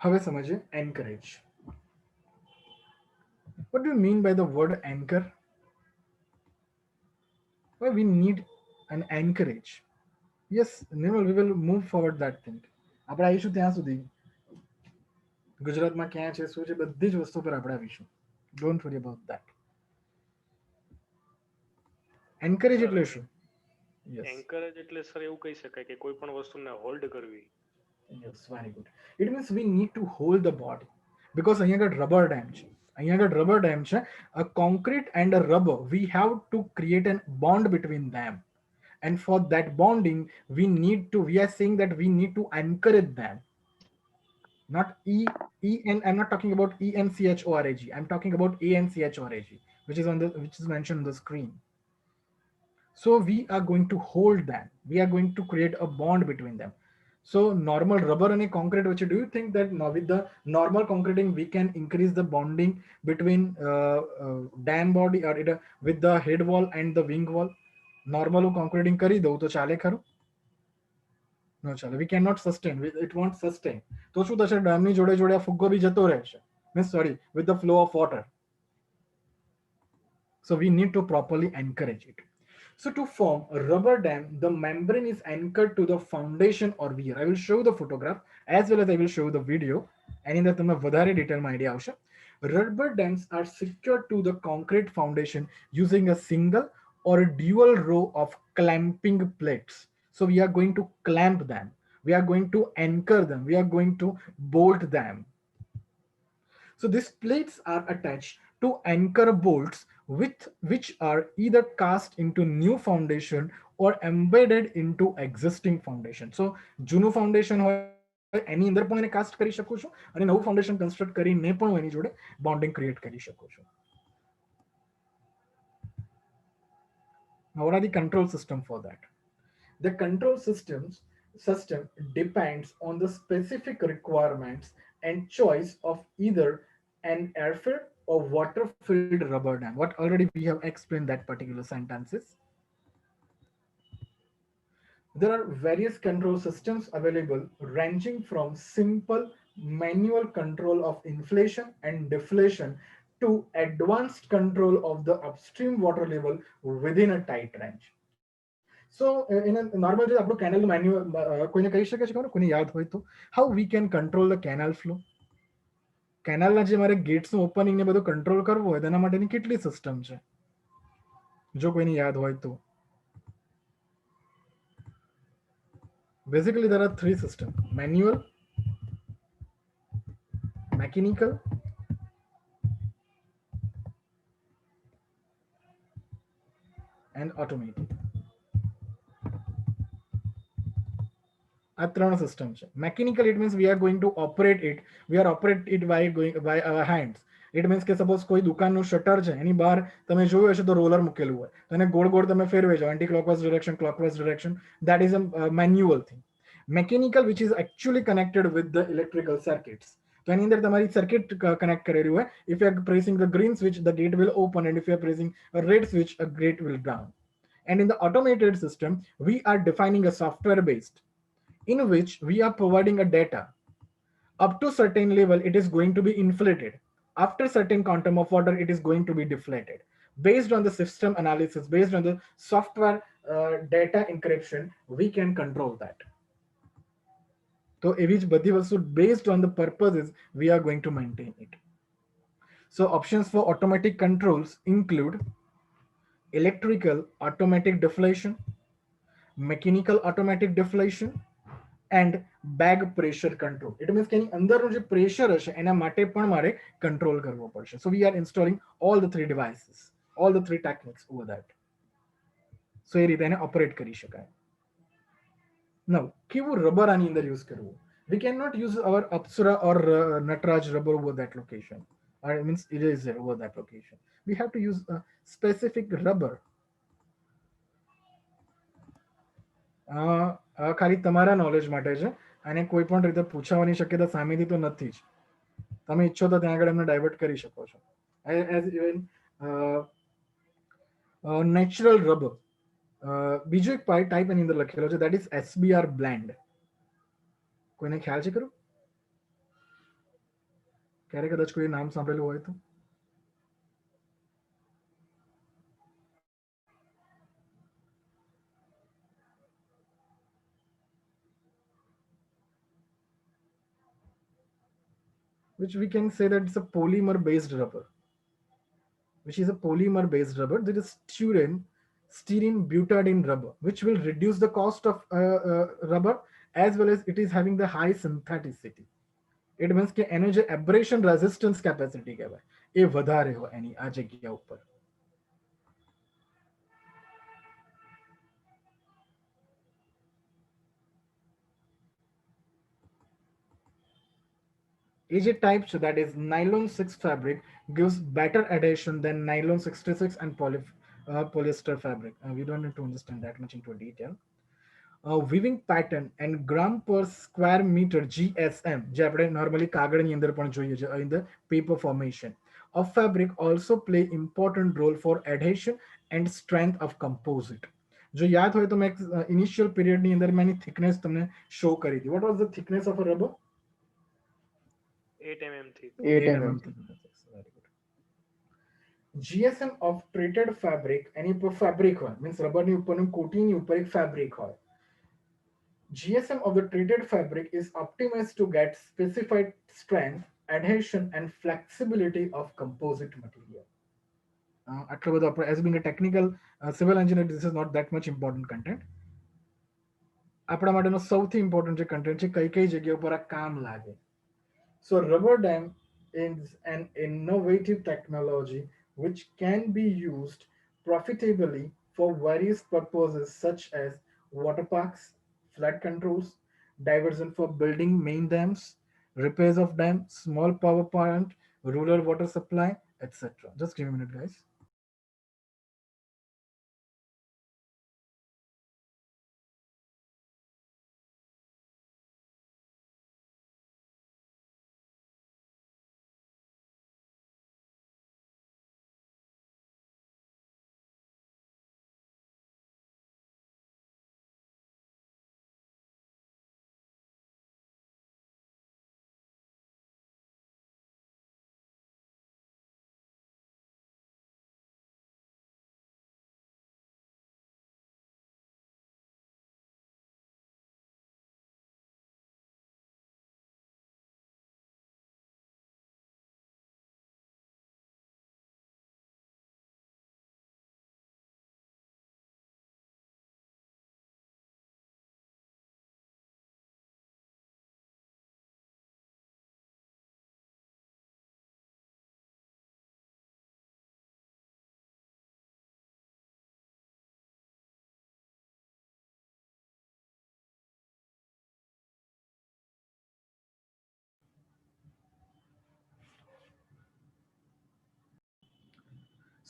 હવે સમજીએ anchorage. What do you mean by the word anchor? Well, we need an anchorage. Yes, Nirmal, we will move forward that thing. આપણે આવીશું ત્યાં સુધી. ગુજરાતમાં ક્યાં છે શું છે બધી જ વસ્તુ પર આપણે આવીશું. Don't worry about that. Encourage એટલે શું? Yes. એન્કરેજ એટલે સર એવું કહી શકાય કે કોઈ પણ વસ્તુને હોલ્ડ કરવી. Yes, very good. It means we need to hold the body because અહીંયા આગળ rubber dam છે. અહીંયા આગળ rubber dam છે. A concrete and a rubber, we have to create a bond between them. And for that bonding, we are saying that we need to encourage them. Not I'm not talking about ENCHORAG. I'm talking about ANCHORAG, which is mentioned on the screen. So we are going to hold them. We are going to create a bond between them. So normal rubber and concrete, which do you think that now with the normal concreting we can increase the bonding between dam body or with the head wall and the wing wall? Normal concreting કરી દઉં તો ચાલે ખરું? No ચાલે. We cannot sustain. It won't sustain. તો શું થશે? ડેમની જોડે જોડે આ ફુગ્ગો બી જતો રહેશે. Sorry, with the flow of water. So we need to properly encourage it. So to form a rubber dam, the membrane is anchored to the foundation or weir. I will show you the photograph as well as I will show you the video. And in that તમને વધારે ડિટેલમાં idea આવશે. Rubber dams are secured to the concrete foundation using a single or a dual row of clamping plates. So we are going to clamp them. We are going to anchor them. We are going to bolt them. So these plates are attached to anchor bolts which are either cast into new foundation or embedded into existing foundation. So જૂનું foundation હોય એની અંદર પણ એને cast કરી શકો છો અને નવું ફાઉન્ડેશન કન્સ્ટ્રક્ટ કરીને પણ એની જોડે બોન્ડિંગ ક્રિએટ કરી શકો છો. Now what are the control system for that? The control system depends on the specific requirements and choice of either an air-filled or water-filled rubber dam. What already we have explained that particular sentences. There are various control systems available ranging from simple manual control of inflation and deflation to advanced control of the upstream water level within a tight range. So in a normal way આપણું canal manual કોઈને કહી શકે છે કોઈને યાદ હોય તો how we can control the canal flow? કેનાલના જે મારે ગેટ્સનું ઓપનિંગ ને બધું કંટ્રોલ કરવું હોય તેના માટેની કેટલી સિસ્ટમ છે જો કોઈને યાદ હોય તો? Basically there are 3 systems: manual, mechanical and automated. આ ત્રણ સિસ્ટમ છે. Mechanical, it means we are going to operate it. We are operate it by our hands. It means કે સપોઝ કોઈ દુકાનનું શટર છે એની બહાર તમે જોયું હશે તો રોલર મૂકેલું હોય તો એને ગોળ ગોળ તમે ફેરવે છો anti clockwise direction clockwise direction. That is a manual thing. Mechanical, which is actually connected with the electrical circuits. તો એની અંદર તમારી સર્કિટ કનેક્ટ કરેલી હોય. If you are pressing the green switch, the gate will open, and if you are pressing a red switch, a gate will down. And in the automated system, we are defining a software based in which we are providing a data. Up to certain level, it is going to be inflated. After certain quantum of water, it is going to be deflated. Based on the system analysis, based on the software data encryption, we can control that. So એવી જ બધી વસ્તુ based on the purposes, we are going to maintain it. So options for automatic controls include electrical automatic deflation, mechanical automatic deflation, and bag pressure control. It means કે એની અંદરનું જે pressure હશે એના માટે પણ મારે કંટ્રોલ કરવો પડશે. So we are installing all the three devices, all the three techniques over that. So એ રીતે એને ઓપરેટ કરી શકાય. Now, કેવું રબર આની અંદર યુઝ કરવું? We cannot use our Apsara or Nataraj rubber over that location. Or it means eraser over that location. We have to use a specific rubber. ખાલી તમારા નોલેજ માટે છે અને કોઈ પણ રીતે પૂછાવાની શક્યતા સામેથી તો નથી જ. તમે ઈચ્છો તો ત્યાં આગળ એમને ડાયવર્ટ કરી શકો છો. એઝ ઇવન નેચરલ રબર, બીજો એક ટાઈપ એની અંદર લખેલો છે, દેટ ઇઝ SBR બ્લેન્ડ. કોઈને ખ્યાલ છે ખરું? ક્યારે કદાચ કોઈ નામ સાંભળેલું હોય તો? Which we can say that it's a polymer based rubber, which is a polymer based rubber. There is styrene butadiene rubber, which will reduce the cost of rubber, as well as it is having the high syntheticity. It means કે એનો જે abrasion resistance capacity કહેવાય એ વધારે હોય એની આ જગ્યા ઉપર. AJ type, so that is nylon 6 fabric gives better adhesion than nylon 66 and polyester fabric. We don't need to understand that much into detail. Weaving pattern and gram per square meter GSM, જે આપણે normally કાગળની અંદર પણ જોઈએ છે, in the paper formation of fabric also play important role for adhesion and strength of composite. જો યાદ હોય તો મેં ઇનિશિયલ પીરિયડની અંદર મેં એની thickness તમને show કરી હતી. What was the thickness of a rubber? 8 mm thick. 8 mm. Very good. GSM of treated fabric, એની ઉપર fabric હોય, means રબરની ઉપરનું કોટિંગની ઉપર એક fabric હોય. GSM of the treated fabric is optimized to get specified strength, adhesion and flexibility of composite material. આટલું બધું આપણે, as being a technical civil engineer, this is not that much important content. આપણા માટેનો સૌથી important જે content છે કઈ કઈ જગ્યા ઉપર આ કામ લાગે. So rubber dam is an innovative technology which can be used profitably for various purposes such as water parks, flood controls, diversion for building main dams, repairs of dams, small power plant, rural water supply, etc. Just give me a minute, guys.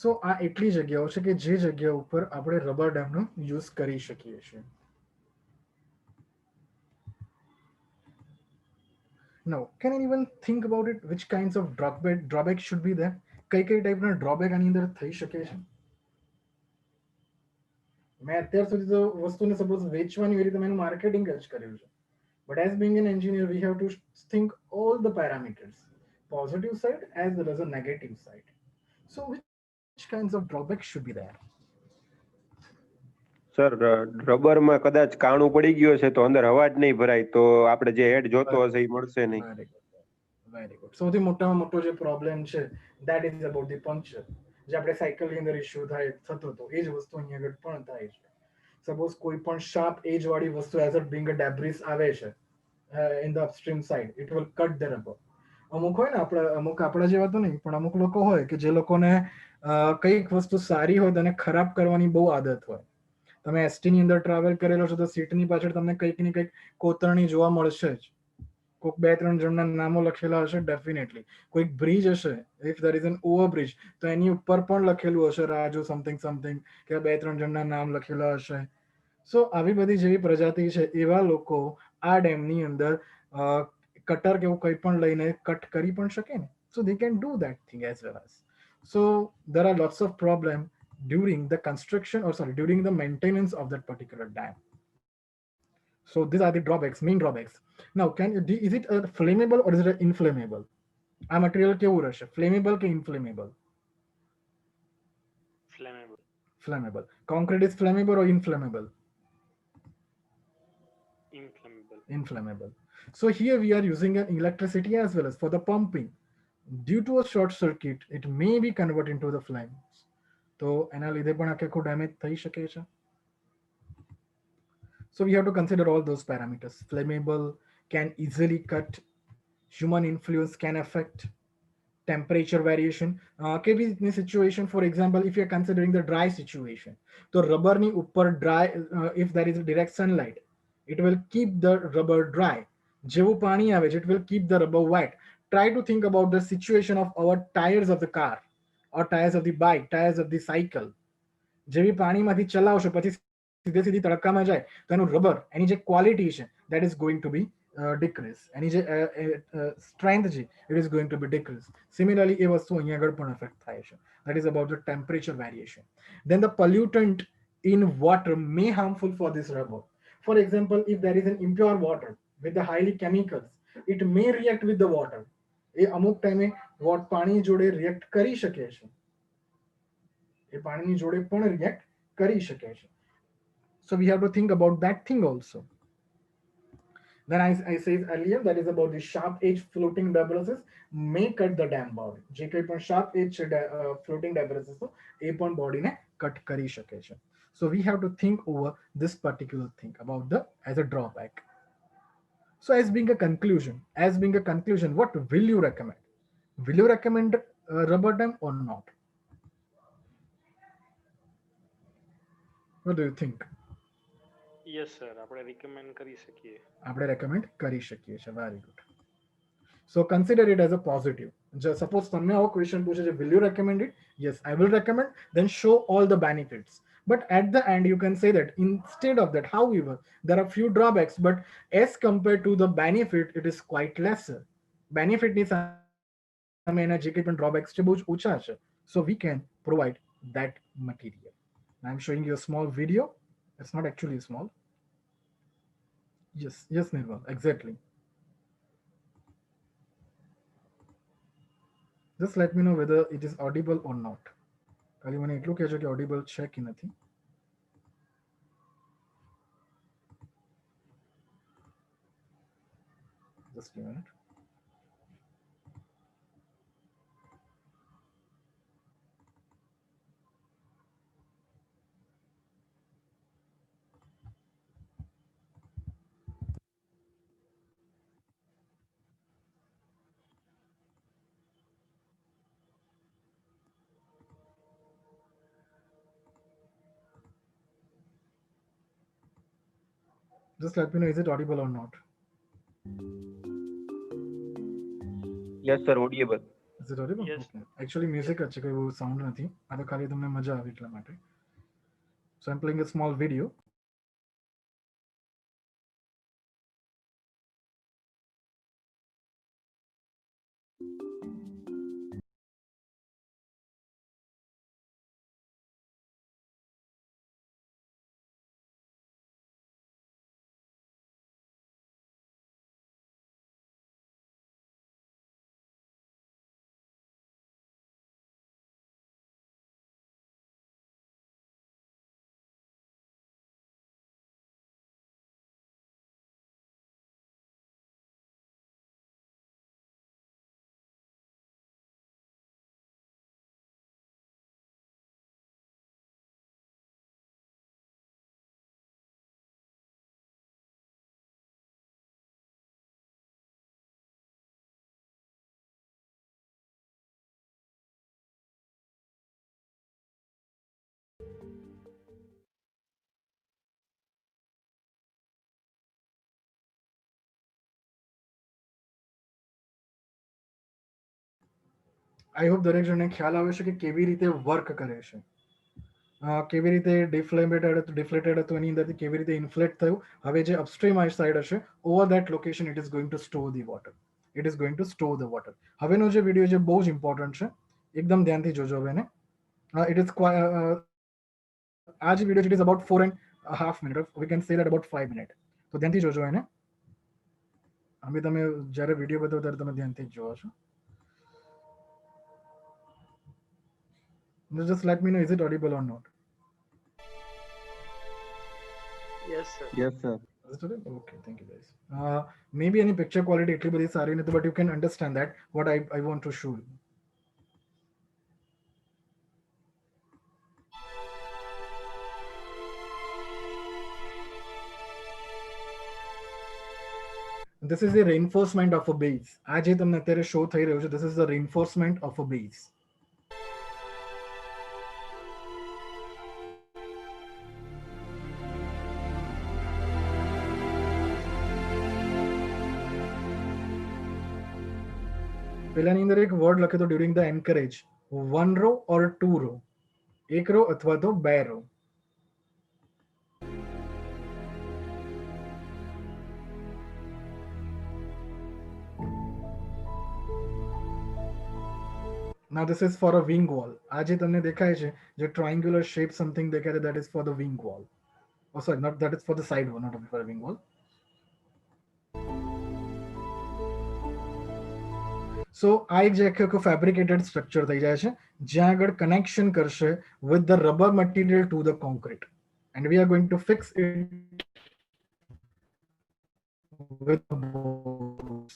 સો આ એટલી જગ્યાઓ છે કે જે જગ્યા ઉપર આપણે rubber ડેમનો use કરી શકીએ છીએ. Now, can anyone think about it? Which kinds of drawback should be there? કઈ કઈ ટાઈપના ડ્રોબેક આની અંદર થઈ શકે છે? મેં અત્યાર સુધી તો વસ્તુને સપોઝ વેચવાની એવી રીતે મેં માર્કેટિંગ જ કર્યું છે. But as being an engineer, we have to think all the parameters, positive side as well as a negative side. So which kinds of drawbacks should be there? Sir રબરમાં કદાચ કાણું પડી ગયો છે તો અંદર હવા જ નહીં ભરાય તો આપણે જે હેડ જોતો હશે એ મળશે નહીં. Very good. સૌથી મોટામાં મોટો જે પ્રોબ્લેમ છે that is about the puncture, જે આપણે સાયકલની અંદર ઇશ્યુ થતો હતો એ જ વસ્તુ અહીંયા આગળ પણ થાય છે. સપોઝ કોઈ પણ શાર્પ એજ વાળી વસ્તુ as a being a debris આવે છે in the upstream side, it will cut the rubber. અમુક હોય ને આપણે, અમુક આપણા જેવા તો નહીં, પણ અમુક લોકો હોય કે જે લોકોને કઈક વસ્તુ સારી હોય તેને ખરાબ કરવાની બહુ આદત હોય. તમે એસટી ની અંદર ટ્રાવેલ કરેલો છો તો સીટની પાછળ તમને કંઈક ને કંઈક કોતરણી જોવા મળશે જ. કોઈક બે ત્રણ જણના નામો લખેલા હશે ડેફિનેટલી. કોઈક બ્રિજ હશે, if there is an overbridge, તો એની ઉપર પણ લખેલું હશે રાજુ સમથિંગ સમથિંગ, કે બે ત્રણ જણના નામ લખેલા હશે. સો આવી બધી જેવી પ્રજાતિ છે એવા લોકો આ ડેમની અંદર કટર કે એવું કંઈ પણ લઈને કટ કરી પણ શકે ને. So they can do that thing as well as. So there are lots of problem during the construction, or sorry, during the maintenance of that particular dam. So these are the drawbacks, main drawbacks. Now is it a flammable or is it a inflammable? આ material કેવું રહેશે, flammable કે ઇન્ફ્લેમેબલ? Flammable. Flammable. Concrete is flammable or inflammable? Inflammable. Inflammable. So here we are using an electricity as well as for the pumping. Due to a short circuit, it may be converted into the flames. તો એના લીધે પણ આખે આખું damage થઈ શકે છે. So we have to consider all those parameters. Flammable, can easily cut, human influence can affect, temperature variation. કેવી રીતની situation, for example, if you are considering the dry situation, તો રબરની ઉપર dry, if there is a direct sunlight, it will keep the rubber dry. જેવું પાણી આવે છે, it will keep the rubber wet. Try to think about the situation of our tires of the car, or tires of the bike, tires of the cycle. જેવી પાણીમાંથી ચલાવશો પછી સીધે સીધી તડકામાં જાય તો એનું રબર, એની જે ક્વોલિટી છે that is going to be decrease. એની જે strength છે it is going to be decrease. Similarly એ વસ્તુ અહીંયા આગળ પણ affect થાય છે. That is about the temperature variation. Then the pollutant in water may harmful for this rubber. For example, if there is an impure water with the highly chemicals, it may react with the water. એ અમુક ટાઈમે પાણી જોડે react કરી શકે છે, એ પાણીની જોડે પણ રિએક્ટ કરી શકે છે. So we have to think about that thing also. Then I said earlier, that is about the sharp edge floating debris may cut the dam body. જે કંઈ પણ sharp edge floating debris તો એ પણ બોડીને cut કરી શકે છે. So we have to think over this particular thing about the as a drawback. So as being a conclusion, what will you recommend? Will you recommend rubber dam or not? What do you think? Yes sir, આપણે recommend કરી શકીએ. આપણે recommend કરી શકીએ છીએ. Very good. So consider it as a positive. Just suppose તમને આવો question પૂછે છે, will you recommend it? Yes, I will recommend. Then show all the benefits. But at the end, you can say that instead of that, however, there are few drawbacks, but as compared to the benefit, it is quite lesser. Benefit ની સામે એના જે કંઈ પણ drawbacks છે બહુ જ ઓછા છે. So we can provide that material. I'm showing you a small video. It's not actually small. Yes, Nirmal, exactly. Just let me know whether it is audible or not. ખાલી મને એટલું કહેજો કે audible છે કે નથી. Just a minute. Just let me know, is it audible or not? Yes sir, audible. Is it audible? Yes. Okay. Actually music જ છે, કોઈ બહુ સાઉન્ડ નથી. આ તો ખાલી તમને મજા આવે એટલા માટે. So I'm playing a small video. I hope દરેક જણને ખ્યાલ આવે છે કે કેવી રીતે વર્ક કરે છે, કેવી રીતે ડિફ્લેટેડ હતું એની અંદરથી કેવી રીતે ઇન્ફ્લેટ થયું. હવે જે અપસ્ટ્રીમ આઈ સાઈડ હશે, over that location it is going to store the water, it is going to store the water. હવેનો જે વિડીયો છે બહુ જ ઇમ્પોર્ટન્ટ છે, એકદમ ધ્યાનથી જોજો હવે એને. ઇટ ઇઝ આ જે video it is about 4.5 minute, we can say that about 5 minute. તો ધ્યાનથી જોજો એને. અમે તમે જ્યારે વિડીયો બતાવો ત્યારે તમે ધ્યાનથી જ જોવો છો. Just let me know, is it audible or not? Yes sir. Yes sir. Is it audible? Okay, thank you guys. Maybe any picture quality એટલી બધી સારી નથી, but you can understand that what I want to show you. This is the reinforcement of a base. આ જે તમને અત્યારે show થઈ રહ્યું છે, this is the reinforcement of a base. પેલાની અંદર એક વર્ડ લખ્યો તો during the anchorage, 1 row or 2 row, 1 row અથવા તો 2 row. Now this is for a wing wall. આ જે તમને દેખાય છે, જે triangular shape something દેખાય છે, that is for the wing wall. Oh sorry, not that is for the side wall, not for a wing wall. So આ એક જે આખો ફેબ્રિકેટેડ સ્ટ્રક્ચર થઈ જાય છે, જ્યાં આગળ કનેક્શન કરશે with the rubber material to the concrete, and we are going to fix it with bolts.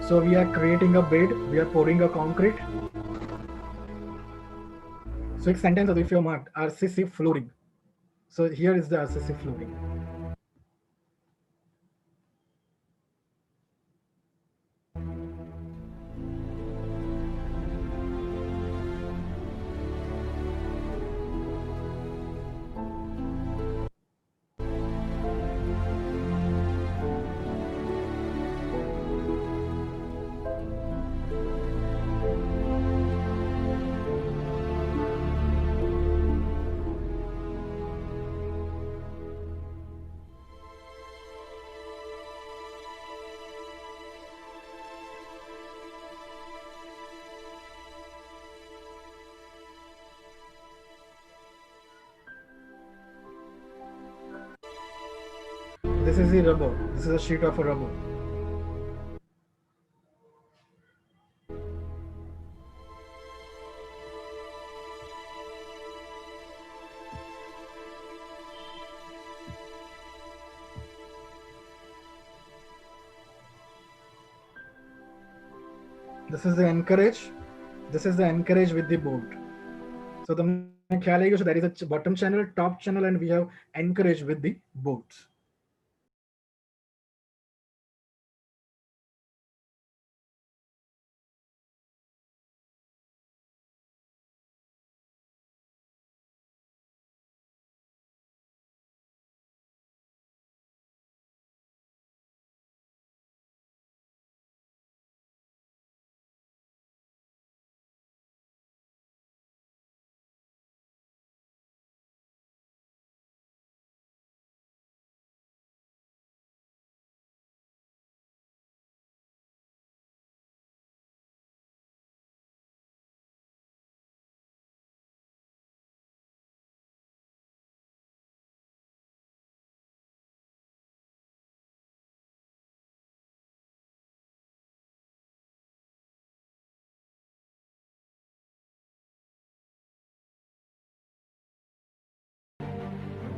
So we are creating a bed, we are pouring a concrete. So एक sentence if you marked RCC flooring. So here is the RCC flooring. This is the rubber. This is a sheet of a rubber. This is the anchorage. This is the anchorage with the bolt. So તમને ખ્યાલ આવી ગયો છે, there is a bottom channel, top channel, and we have anchorage with the bolts.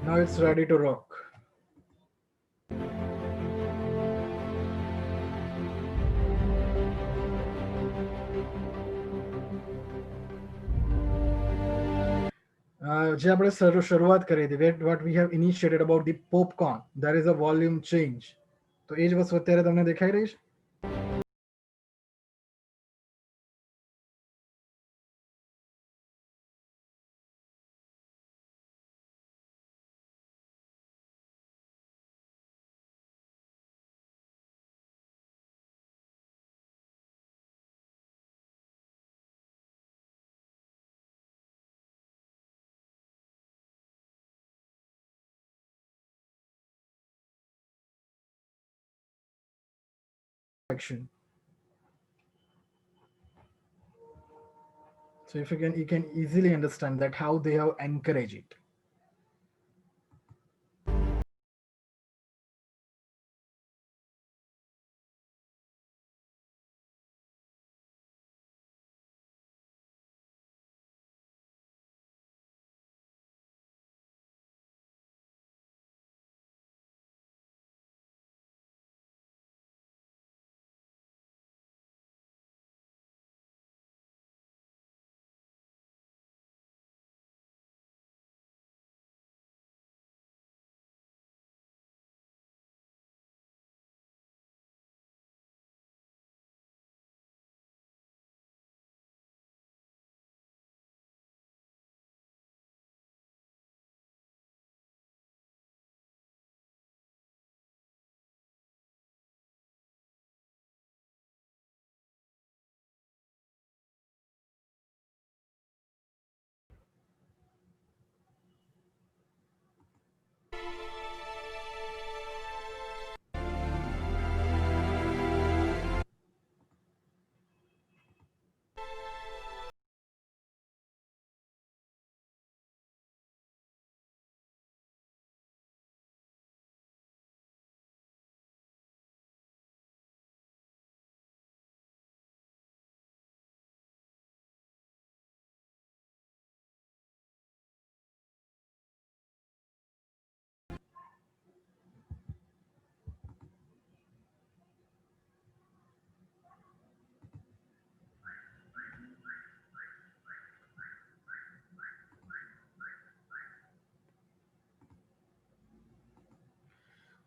Now it's ready to rock. જે આપણે શરૂઆત કરી હતી, what we have initiated about the popcorn, there is a volume change. તો એ જ વસ્તુ અત્યારે તમને દેખાઈ રહી છે. action. So if you can easily understand that how they have encouraged it.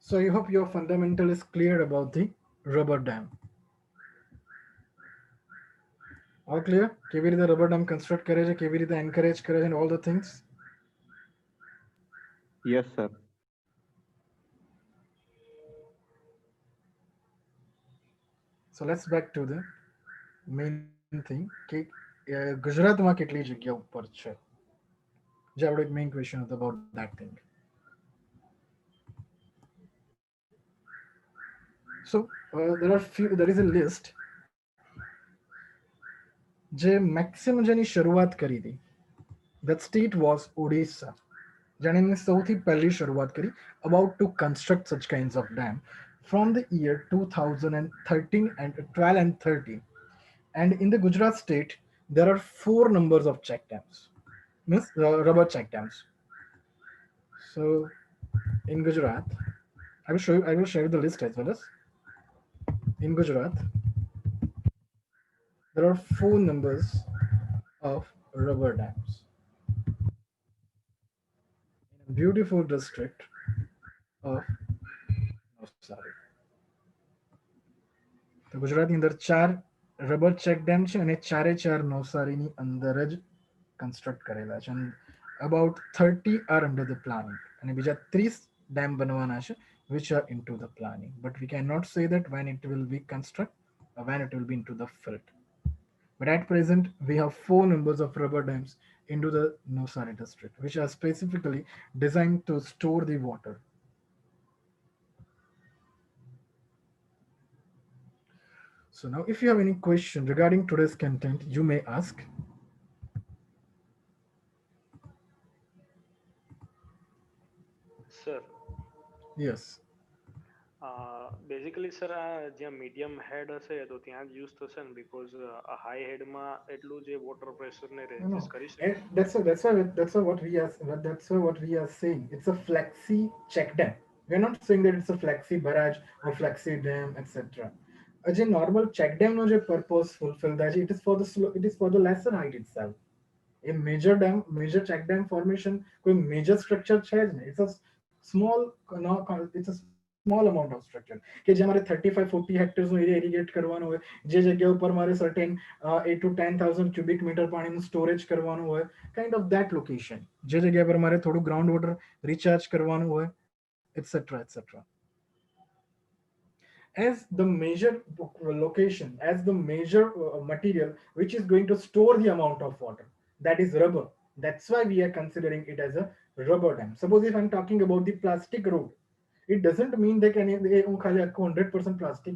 So I hope your fundamental is clear about the rubber dam. All clear? કેવી રીતે rubber dam construct કરે છે, કેવી રીતે encourage કરે છે, and all the things. Yes, sir. So let's back to the main thing કે ગુજરાતમાં કેટલી જગ્યા ઉપર છે, જે આપણો એક main question હતો about that thing. So there is a list જે maximum જેની શરૂઆત કરી હતી. That state was Odisha. જેણે સૌથી પહેલી શરૂઆત કરી about to construct such kinds of dam from the year 2013 and 12 and 13. And in the Gujarat state, there are 4 numbers of check dams, means rubber check dams. So in Gujarat, I will share the list as well as in Gujarat, there are 4 numbers of rubber dams in a beautiful district of Navsari. તો ગુજરાતની અંદર 4 rubber check dam છે અને 4 નવસારીની અંદર જ construct કરેલા છે. About 30 are under the planning અને બીજા 30 ડેમ બનવાના છે which are into the planning, but we cannot say that when it will be construct or when it will be into the field. But at present we have 4 numbers of rubber dams into the Navsari district which are specifically designed to store the water. So now if you have any question regarding today's content, you may ask. Sir Yes. Basically sir આ જ્યાં medium હેડ હશે તો ત્યાં જ use થશે ને, because high હેડમાં એટલું જે વોટર પ્રેશરને No, રેઝિસ્ટ કરી શકે. and that's what we are saying. It's a flexi check dam. We are not saying that it's a flexi barrage or flexi dam, etc. A normal check dam no je purpose fulfill that it is for the lesser height itself. A major check dam formation कोई major structure છે જ નહીં. It's a small amount of structure કે જે મારે 35-40 hectares નો area ઇરિગેટ કરવાનો હોય, જે જગ્યા ઉપર મારે certain 8 to 10,000 cubic meter પાણીનું સ્ટોરેજ કરવાનું હોય, kind of that location, જે જગ્યા પર મારે થોડું ગ્રાઉન્ડ વોટર રિચાર્જ કરવાનું હોય, etc. As the major location, as the major material which is going to store the amount of water, that is rubber. That's why we are considering it as a rubber dam. Suppose if I'm talking about the plastic road, it doesn't mean that 100% plastic.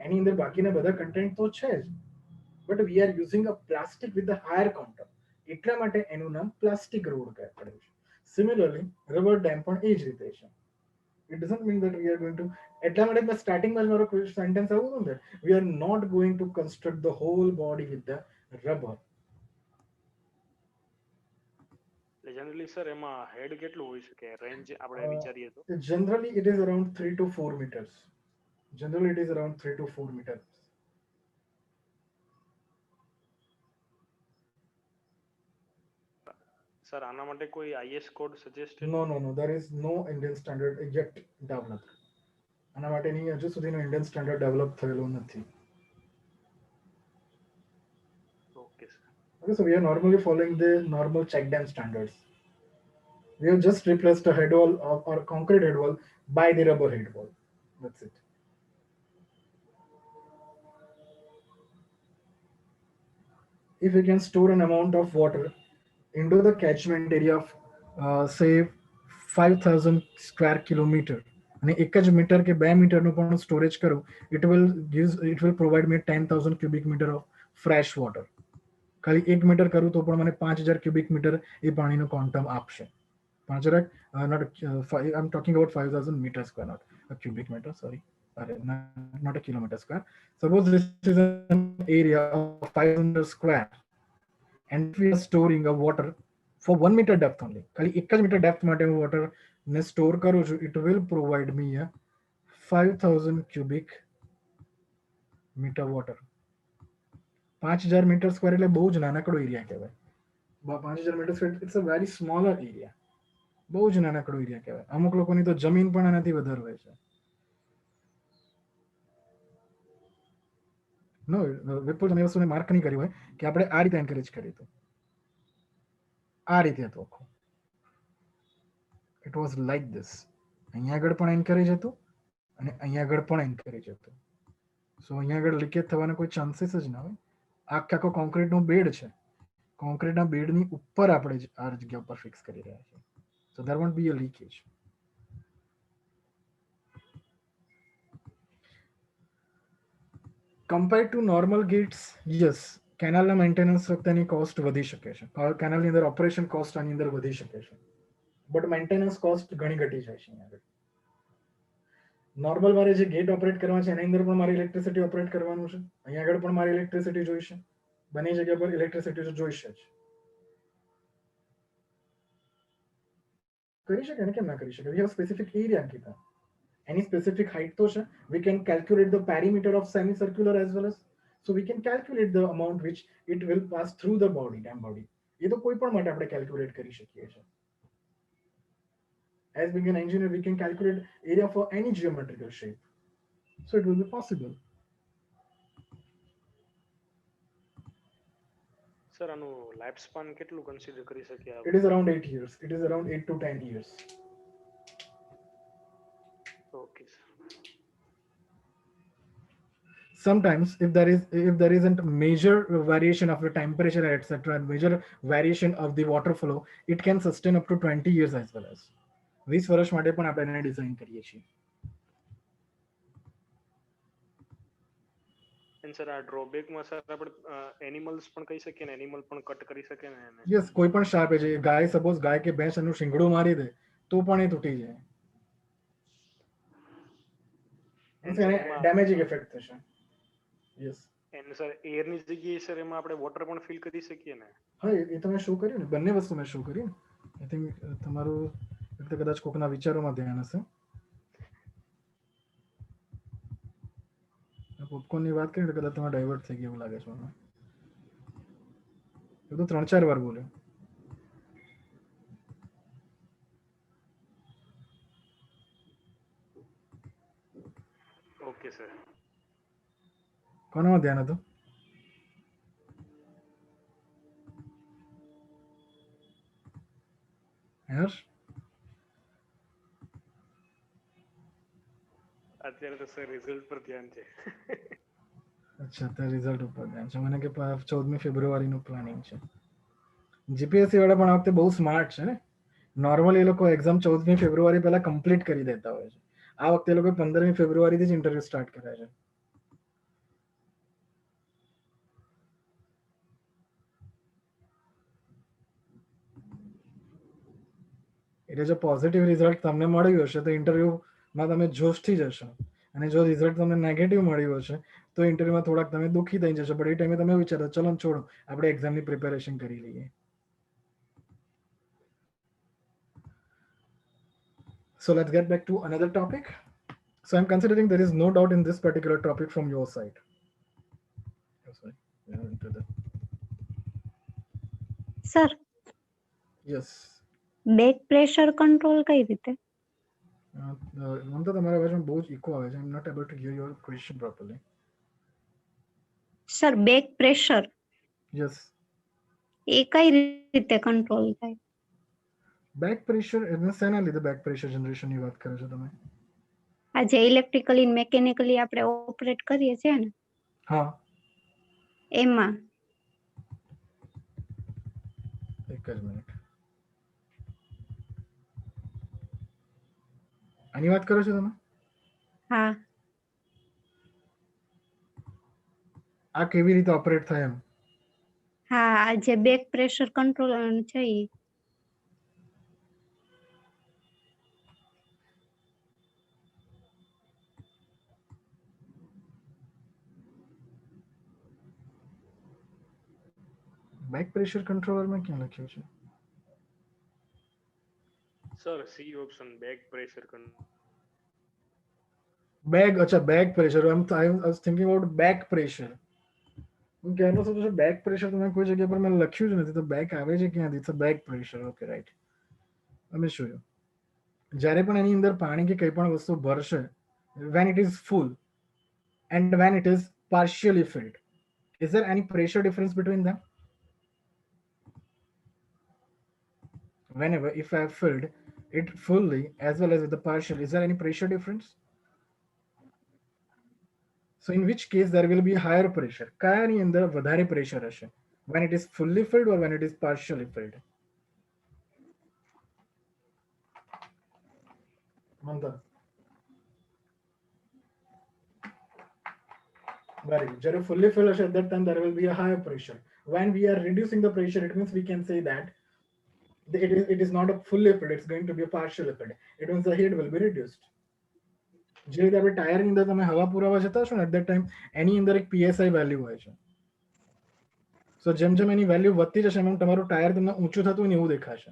એની અંદર બાકીના બધા content તો છે જ, but we are using a plastic with a higher quantum, એટલા માટે એનું નામ પ્લાસ્ટિક રોડ પડે છે. સિમિલરલી રબર ડેમ પણ એ જ રીતે છે. It doesn't mean that we are going to, એટલા માટે મેં સ્ટાર્ટિંગમાં જ મારો સેન્ટેન્સ આવું હતું ને, we are not going to construct the whole body with the rubber. Generally sir એમાં હેડ કેટલું હોઈ શકે રેન્જ આપણે વિચારીએ તો? Generally it is around 3 to 4 meters. Generally it is around 3 to 4 meters. Sir આના માટે કોઈ IS code suggested? No, there is no Indian standard yet developed. આના માટેની હજુ સુધીનો ઇન્ડિયન સ્ટાન્ડર્ડ ડેવલપ થયેલો નથી. Okay sir. Okay, so we are normally following the normal check dam standards. We have just replaced a head wall or concrete head wall by the rubber head wall. That's it. If we can store an amount of water into the catchment area of say 5000 square kilometer, અને એક જ metre કે 2 મીટરનું પણ storage કરું, it will provide me 10,000 cubic meter of fresh water. ખાલી 1 metre કરું તો પણ મને 5000 cubic meter એ પાણીનો ક્વોન્ટમ આપશે. 5000 not I'm talking about 5000 meter square, not a cubic meter, sorry, not a kilometer square. Suppose this is an area of 500 square and we are storing a water for 1 meter depth only, ખાલી 1 જ metre depth માટે હું water ને store કરું છું, it will provide me a 5000 cubic meter water. 5000 metre square એટલે બહુ જ નાનકડો એરિયા કહેવાય. 5000 metre square it's a very smaller area, બહુ જ નાનકડો એરિયા કહેવાય. અમુક લોકોની તો જમીન પણ આનાથી વધારે હોય છે. નો વિપુલ, તમે વસ્તુને માર્ક નહીં કરી હોય કે આપણે આ રીતે એન્કરેજ કર્યું હતું, આ રીતે હતું આખું. It was like this. અહીંયા આગળ પણ એન્કરેજ હતું અને અહીંયા આગળ પણ એન્કરેજ હતું. સો અહીંયા આગળ લીકેજ થવાના કોઈ ચાન્સીસ જ ના હોય. આખો કોન્ક્રીટનો બેડ છે, કોન્ક્રીટના બેડની ઉપર આપણે આ જગ્યા ઉપર ફિક્સ કરી રહ્યા છીએ. So there won't be a leakage. Compared to normal gates, yes, કેનાલના મેન્ટેનન્સ વખતેની કોસ્ટ વધી શકે છે. કેનાલની અંદર ઓપરેશન કોસ્ટ આની અંદર વધી શકે છે, બટ મેન્ટેનન્સ કોસ્ટ ઘણી ઘટી જાય છે અહીંયા આગળ. નોર્મલ મારે જે ગેટ ઓપરેટ કરવા છે એની અંદર પણ મારે ઇલેક્ટ્રિસિટી ઓપરેટ કરવાનું છે, અહીંયા આગળ પણ મારે ઇલેક્ટ્રિસિટી જોઈશે, બંને જગ્યા પર ઇલેક્ટ્રિસિટી તો જોઈશે જ. કરી શકે ને, કેમ ના કરી શકે? We have specific area Ankita, એની સ્પેસિફિક હાઇટ તો છે. We can calculate the perimeter of semicircular as well as, so we can calculate the amount which it will pass through the body, dam body. એ તો કોઈ પણ માટે આપણે calculate કરી શકીએ છીએ. As being an engineer, we can calculate area for any geometrical shape, so it will be possible. Sir આનું લાઈફ સ્પાન કેટલું કન્સિડર કરી શકીએ આપણે? It is around 8 years. It is around 8 to 10 years. Okay sir. Sometimes if there isn't major variation of the temperature etc, and major variation of the water flow, it can sustain up to 20 years as well as 20 વર્ષ માટે પણ આપણે એને design કરીએ છીએ. Sir આ ડ્રોબેકમાં sir આપણે animals પણ કહી શકીએ ને, એનિમલ પણ કટ કરી શકે ને એને? યસ, કોઈ પણ શાર્પ છે, ગાય, સપોઝ ગાય કે ભેંસ એનું શિંગડું મારી દે તો પણ એ તૂટી જાય, એને ડેમેજિંગ ઇફેક્ટ થશે. યસ. એને સર એરની જગ્યાએ સર એમાં આપણે વોટર પણ ફિલ કરી શકીએ ને? હા, એ તમે શો કર્યું ને, બંને વસ્તુ મેં શો કરી ને. આઈ થિંક તમારું એટલે કદાચ કોકના વિચારોમાં ધ્યાન હશે. પોપકોર્નની વાત કરી એટલે કદાચ તમે ડાયવર્ટ થઈ ગયા એવું લાગે છે મને. એ તો 3-4 વાર બોલ્યો. Okay sir. કોનામાં ધ્યાન હતું? હર્ષ? અત્યારે તો સર રિઝલ્ટ પર ધ્યાન છે. અચ્છા, અત્યારે રિઝલ્ટ ઉપર ધ્યાન છે. મને કે 14મી ફેબ્રુઆરીનું પ્લાનિંગ છે. જીપીએસસી વાળા પણ આ વખતે બહુ સ્માર્ટ છે ને. નોર્મલી એ લોકો એક્ઝામ 14મી ફેબ્રુઆરી પહેલા કમ્પ્લીટ કરી દેતા હોય છે. આ વખતે એ લોકો 15મી ફેબ્રુઆરીથી જ ઇન્ટરવ્યુ સ્ટાર્ટ કર્યા છે. એટલે જો પોઝિટિવ રિઝલ્ટ તમને મળ્યું હશે તો ઇન્ટરવ્યુમાં તમે જોશથી જશો, અને જો રિઝલ્ટ તમને નેગેટિવ મળ્યું હશે તો ઇન્ટરવ્યુમાં થોડાક તમે દુઃખી થઈ જશો, બટ એ ટાઈમે તમે વિચારો ચલો છોડો આપણે એક્ઝામની પ્રિપેરેશન કરી લઈએ. So let's get back to another topic. So I'm considering there is no doubt in this particular topic from your side. Oh, sorry. We are into the... sir Yes. Back pressure control કઈ રીતે? મમતા તમારા અવાજમાં બહુ જ eco આવે છે. I'm not able to hear your question properly. Sir back pressure Yes. એ કઈ રીતે કંટ્રોલ થાય? બેક પ્રેશર એટલે શેના લીધે બેક પ્રેશર જનરેશનની વાત કરો છો તમે? આ જે ઇલેક્ટ્રિકલી મેકેનિકલી આપણે ઓપરેટ કરીએ છીએ ને હા, એમાં. એક જ મિનિટ. આની વાત કરો છો તમે? હા, આ કેવી રીતે ઓપરેટ થાય એમ? હા, આ જે બેક પ્રેશર કંટ્રોલ છે ઈ. બેક પ્રેશર કંટ્રોલરમાં ક્યાં લખ્યું છે? Sir see option back pressure bag, અચ્છા back pressure. I was thinking about back pressure. હું કહેવાનો છું બેક પ્રેશર તમે કોઈ જગ્યા પર મેં લખ્યું જ નથી, તો બેક આવે છે ક્યાંથી? It's back pressure. Okay, right. અમે શું જ્યારે પણ એની અંદર પાણી કે કંઈ પણ વસ્તુ ભરશે, when it is full and when it is partially filled, is there any pressure difference between them? Whenever, if I have filled it fully as well as with the partial, is there any pressure difference? So in which case there will be higher pressure? કયાની અંદર વધારે pressure હશે? When it is fully filled or when it is partially filled? Mamata, very good. જ્યારે fully filled હશે, at that time there will be a higher pressure. When we are reducing the pressure, it means we can say that it is not a fully filled, it's going to be a partially filled. It means the heat will be reduced. જે રીતે આપણે ટાયરની અંદર તમે હવા પુરાવા જતા હશો ને, એટ દેટ ટાઈમ એની અંદર એક PSI વેલ્યુ હોય છે. સો જેમ જેમ એની વેલ્યુ વધતી જશે એમ તમારું ટાયર તમને ઊંચું થતું હોય ને એવું દેખાશે.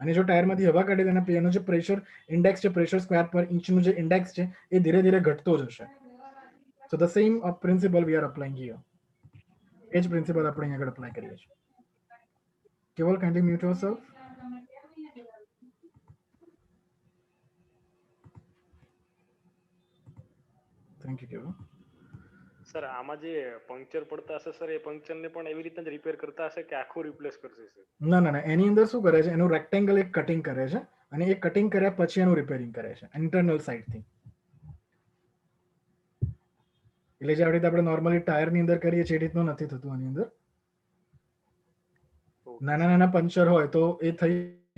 અને જો ટાયરમાંથી હવા કાઢી તેના એનો જે પ્રેશર ઇન્ડેક્સ છે, પ્રેશર સ્ક્વેર પર ઇંચનું જે ઇન્ડેક્સ છે એ ધીરે ધીરે ઘટતો જશે. So the same principle we are applying here. એ જ પ્રિન્સિપલ આપણે અહીં આગળ અપ્લાય કરીએ છીએ. Keval kindly mute yourself. Thank you Keval. Sir આમાં જે પંક્ચર પડતા હશે સર, એ પંક્ચર ને પણ એવી રીતે જ રિપેર કરતા હશે કે આખું રિપ્લેસ કરશે સર? ના ના ના, એની અંદર શું કરે છે, એનું રેક્ટેંગલ એક કટિંગ કરે છે અને એ કટિંગ કર્યા પછી એનું રિપેરિંગ કરે છે ઇન્ટરનલ સાઇડથી. એટલે જે રીતે આપણે નોર્મલી ટાયરની અંદર કરીએ છીએ એ રીતનું નથી થતું આની અંદર. નાના નાના પંચર હોય તો એ થઈ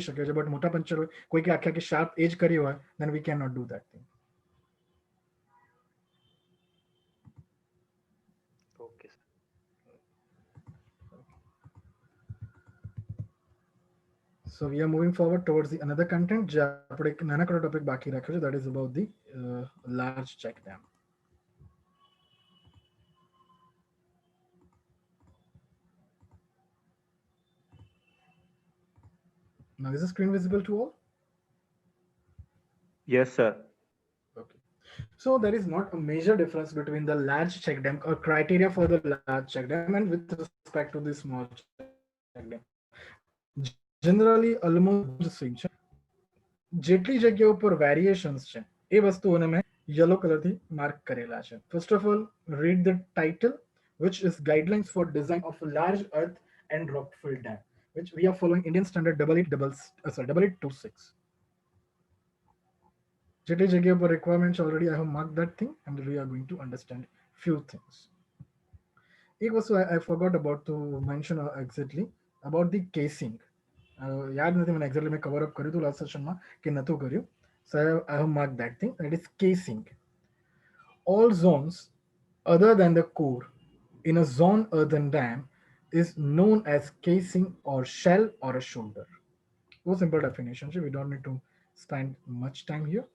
શકે છે, બટ મોટા પંચર હોય, કોઈ કે આખી આખી શાર્પ એજ કરી હોય, then we cannot do that thing. Okay sir. So we are moving forward towards the another content. જે આપણે એક નાનકડો ટોપિક બાકી રાખ્યો છે, that is about the large check dam. Now is the screen visible to all? Yes, sir. Okay. So there is not a major difference between the large check dam or criteria for the large check dam and with respect to the small check dam. Generally almost the same છે. જેટલી જગ્યાઓ પર variations છે એ વસ્તુઓને મેં yellow કલરથી mark કરેલા છે. First of all, read the title, which is guidelines for design of a large earth and rock filled dam, which we are following Indian standard 8826. જેટલી જગ્યા પર requirements already I have marked that thing and we are going to understand few things. એક વસ્તુ I forgot about to mention exactly about the casing. યાદ નથી મને exactly મેં cover up કર્યું હતું લાસ્ટ સેશનમાં કે નહોતું કર્યું. So I have marked that thing, that is casing. All zones other than the core in a zone earthen dam is known as casing or shell or a shoulder. બહુ simple definition છે. We don't need to spend much time here.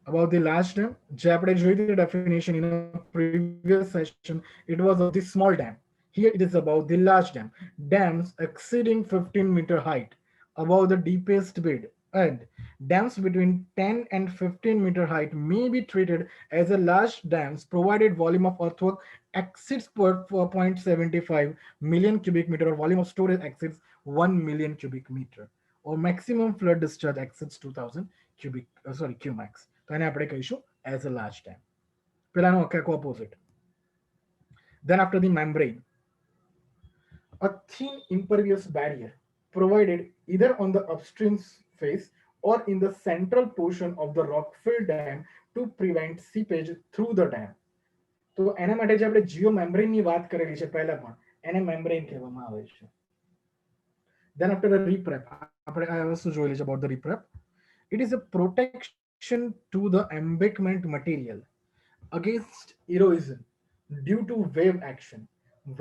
About the large dam, જે આપણે જોઈ હતી definition in a previous session, it was of the small dam. Here it is about the large dam. Dams exceeding 15-meter height above the deepest bed, and dams between 10 and 15-meter height may be treated as a large dams provided volume of earthwork exceeds per 4.75 million cubic meter, or volume of storage exceeds 1 million cubic meter, or maximum flood discharge exceeds 2000 cumax. તો એને આપણે કહીશું as a large dam. પેલાનો આખો opposite. Then after the membrane, a thin impervious barrier provided either on the upstream face or in the central portion of the rock-filled dam to prevent seepage through the dam. તો એના માટે જે આપણે જીઓ મેમ્બ્રેનની વાત કરેલી છે પહેલા પણ, એને મેમ્બ્રેન કહેવામાં આવે છે. Then after the reprep, આપણે આ વસ્તુ જોયેલી છે about the reprep. It is a protection to the embankment material against erosion due to wave action,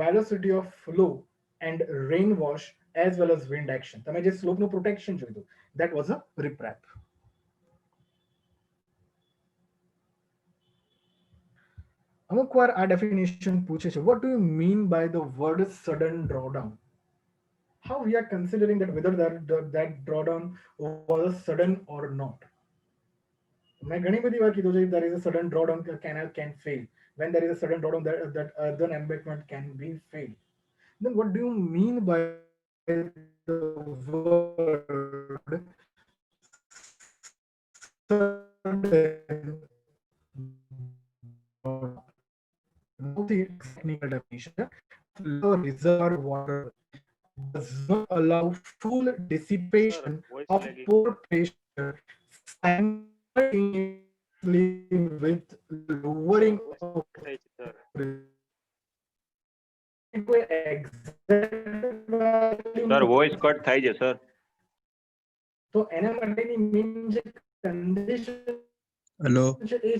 velocity of flow, and rain wash, as well as wind action. તમે જે સ્લોપનું protection જોયું, that was a riprap. અમુક વાર આ definition પૂછે છે, what do you mean by the word sudden drawdown? How we are considering that whether that drawdown was sudden or not? મેં ઘણી બધી વાર કીધું છે, if there is a sudden drawdown, the canal can fail. When there is a sudden drawdown, that earthen embankment can be failed. Then what do you mean by the word sudden? The technical definition, the reservoir water does not allow full dissipation voice of lagging. pore pressure simultaneously with lowering of થાય છે sir. Sir voice cut થાય છે sir. તો એના માટેની main જે condition hello છે એ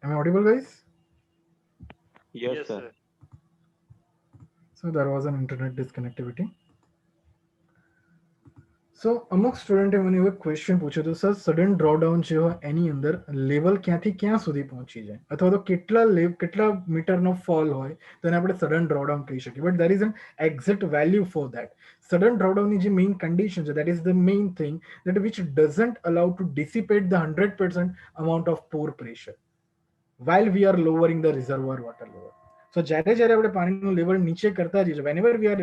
Am I audible, guys? Yes Yes, sir. sir. So there was an internet disconnectivity. So અમુક સ્ટુડન્ટે મને એવો ક્વેશ્ચન પૂછ્યો હતો, સર સડન ડ્રોડાઉન જે હોય એની અંદર લેવલ ક્યાંથી ક્યાં સુધી પહોંચી જાય, અથવા તો કેટલા મીટરનો ફોલ હોય તો એને આપણે સડન ડ્રોડાઉન કહી શકીએ. But there is an exact value for that. Sudden ડ્રોડાઉનની જે મેઇન કન્ડિશન છે, that is the main thing that which doesn't allow to dissipate the 100% amount of pore pressure while we are lowering the reservoir water level. So જ્યારે આપણે પાણીનું level નીચે કરતા જઈએ, whenever we are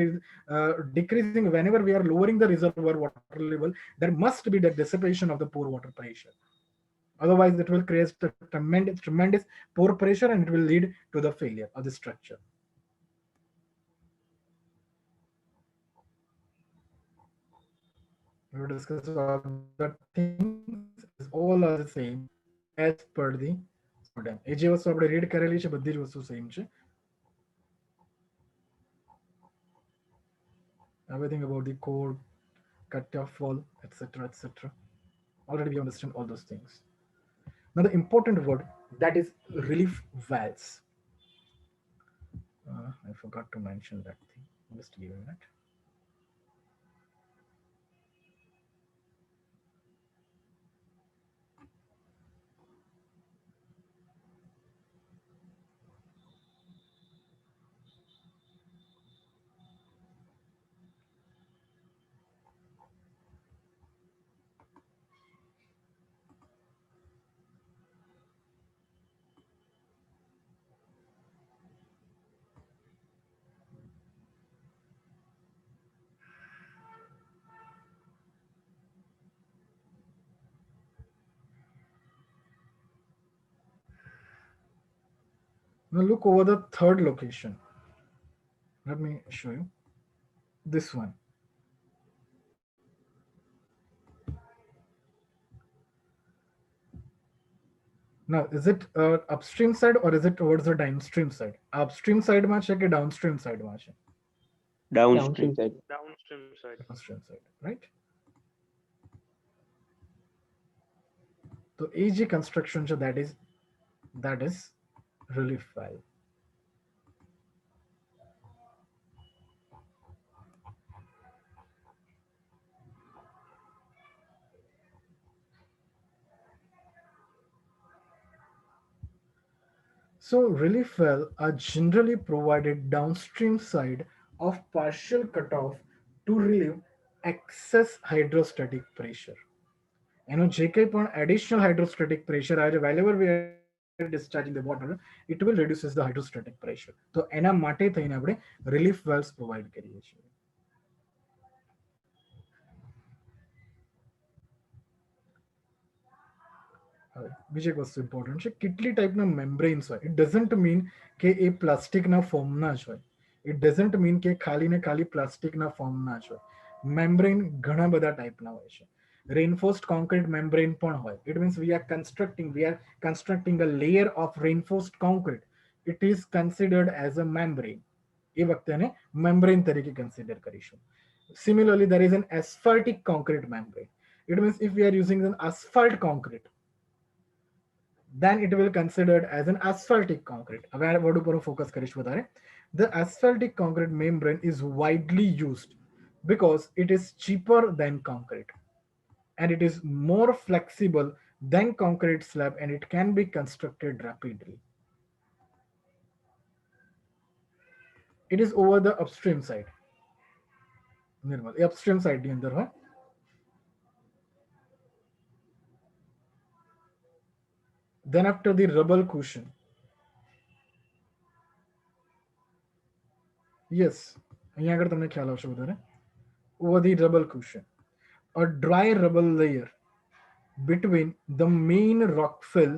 decreasing, whenever we are lowering the reservoir water level, there must be the dissipation of the pore water pressure. Otherwise it will create a tremendous pore pressure and it will lead to the failure of the structure. We will discuss all the things, all are the same as per the dam. એ જે વસ્તુ આપણે read કરેલી છે બધી જ વસ્તુ same છે. Everything about the code, cut-off wall, etc., etc. Already we understand all those things. Now the important word, that is relief valves. I forgot to mention that thing. Just give me a minute. Now look over the third location. Let me show you this one. Now, is it upstream side or is it towards the downstream side? Upstream side માં છે કે downstream side માં છે? Downstream. Downstream side. Downstream side. Downstream side, right? તો એ જે construction છે that is relief valve. So relief valve are generally provided downstream side of partial cutoff to relieve excess hydrostatic pressure. એનું જે કંઈ પણ additional hydrostatic pressure આવે છે, whenever we are discharging the water, it will reduces the hydrostatic pressure. તો એના માટે થઈને આપણે relief valves provide કરીએ છીએ. બીજી એક વસ્તુ ઇમ્પોર્ટન્ટ છે, કેટલી ટાઈપના મેમ્બ્રેન્સ હોય. ઇટ ડઝન્ટ મીન કે એ પ્લાસ્ટિકના ફોર્મના જ હોય. ઇટ ડઝન્ટ મીન કે ખાલી ને ખાલી પ્લાસ્ટિકના ફોર્મના જ હોય. મેમ્બ્રેન ઘણા બધા ટાઈપના હોય છે. reinforced concrete membrane પણ હોય. It means we are constructing a layer of reinforced concrete. It is considered as a membrane. એ વખતે એને membrane તરીકે consider કરીશું. Similarly, there is an asphaltic concrete membrane. It means if we are using an asphalt concrete, then it will considered as an asphaltic concrete. હવે આ word ઉપર હું focus કરીશ વધારે. The asphaltic concrete membrane is widely used because it is cheaper than concrete and it is more flexible than concrete slab and it can be constructed rapidly. It is over the upstream side. Nirmal, upstream side ની અંદર હોય. Then after the rubble cushion. Yes, અહીંયા આગળ તમને ખ્યાલ આવશે વધારે. Over the rubble cushion. A dry rubble layer between the main rock fill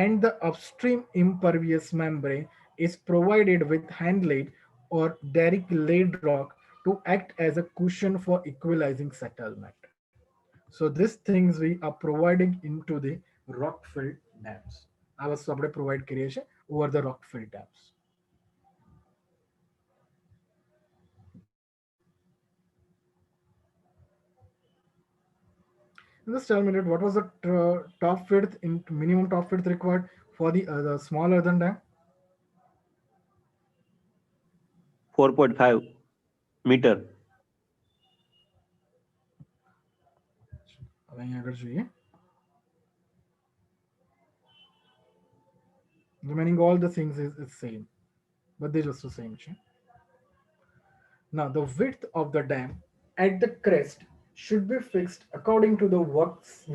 and the upstream impervious membrane is provided with hand laid or derrick laid rock to act as a cushion for equalizing settlement. So these things we are providing into the rock filled dams. આ વસ્તુ આપણે provide કરીએ છીએ over the rock filled dams. Just tell me what was the top width in minimum top width required for the small earthen dam? 4.5 metre. હવે અહીંયા આગળ જોઈએ. Remaining all the things is same, but they just the same. Now the width of the dam at the crest should be fixed according to the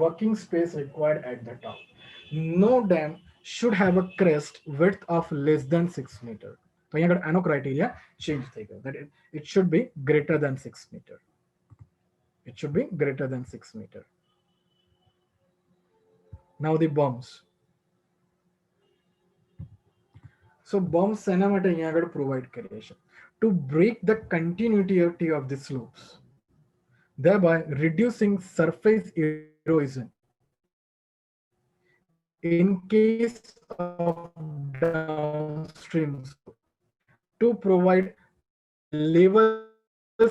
working space required at the top. No dam should have a crest width of less than 6 meter. So here ano criteria change thega, that it should be greater than 6 meter. It should be greater than 6 meter. Now the bombs. So bombs એના માટે અહીંયા આગળ provide કરીએ છીએ to break the continuity of the slopes, thereby reducing surface erosion in case of downstream, to provide level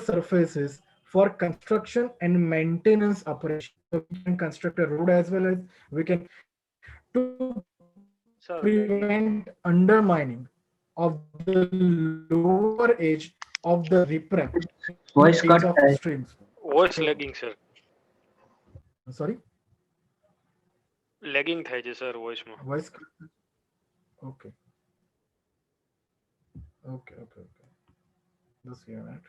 surfaces for construction and maintenance operation. So we can construct a road as well as we can to Sir, prevent undermining of the lower edge of the riprap Voice in cut case of થાય. streams. voice lagging sir. Sorry, Lagging થાય છે sir વોઇસમાં. voice. Okay. Okay. Just hear that.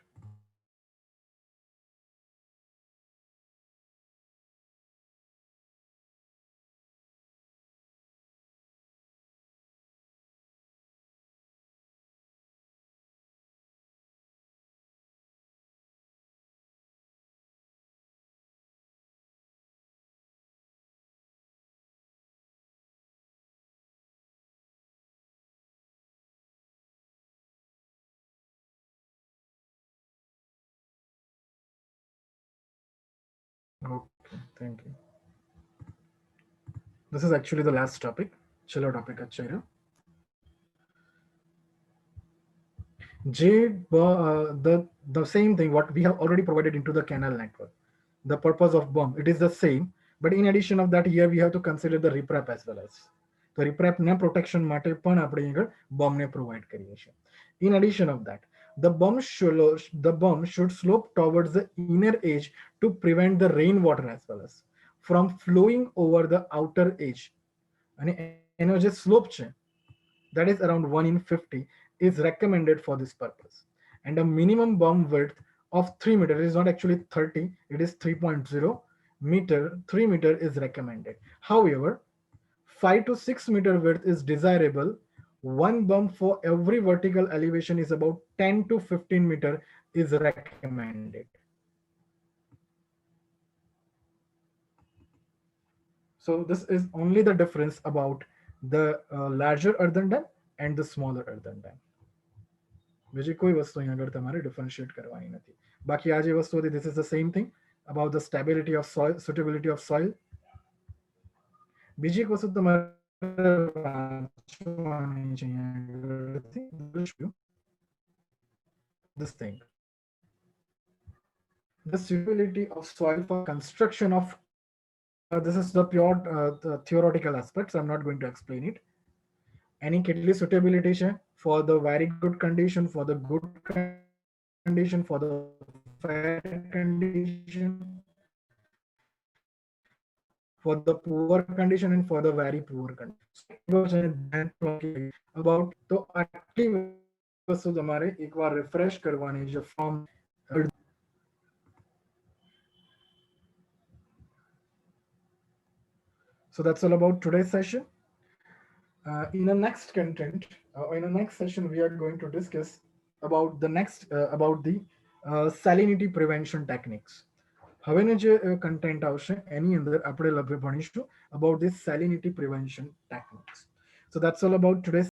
Okay, thank you. This is actually the last topic. Chalo topic acha hai. The same thing what we have already provided into the canal network. The purpose of bomb, it is the same, but in addition of that, here we have to consider the riprap as well as. તો riprap ના protection માટે પણ આપણે આગળ bomb ને provide કરીએ છીએ. In addition of that, the bomb should slope towards the inner edge to prevent the rainwater as well as from flowing over the outer edge. અને એનો જે slope છે, that is around 1 in 50, is recommended for this purpose. And a minimum bomb width of 3 meter, it is not actually 30, it is 3.0 meter, 3 meter is recommended. However, 5 to 6 meter width is desirable. One bomb for every vertical elevation is about 10 to 15 meter is recommended. So this is only the difference about the larger earthen dam and the smaller earthen dam. બીજી કોઈ વસ્તુ અહીં આગળ તમારે differentiate કરવાની નથી. બાકી આ જે વસ્તુ હતી, this is the same thing about the stability of soil, suitability of soil. બીજી એક વસ્તુ તમારે વાંચવાની છે અહીં આગળથી. This thing, the suitability of soil for construction of this is the pure the theoretical aspects. I'm not going to explain it. Any કેટલી suitability છે for the very good condition, for the good condition, for the fair condition, for the poor condition, and for the very poor condition. About તો આટલી વસ્તુ તમારે એકવાર refresh કરવાની છે from so that's all about today's session. In the next content, in the next session, we are going to discuss about the next about the salinity prevention techniques. હવેનું જે content આવશે એની અંદર આપણે ભણીશું about this salinity prevention techniques. So that's all about today's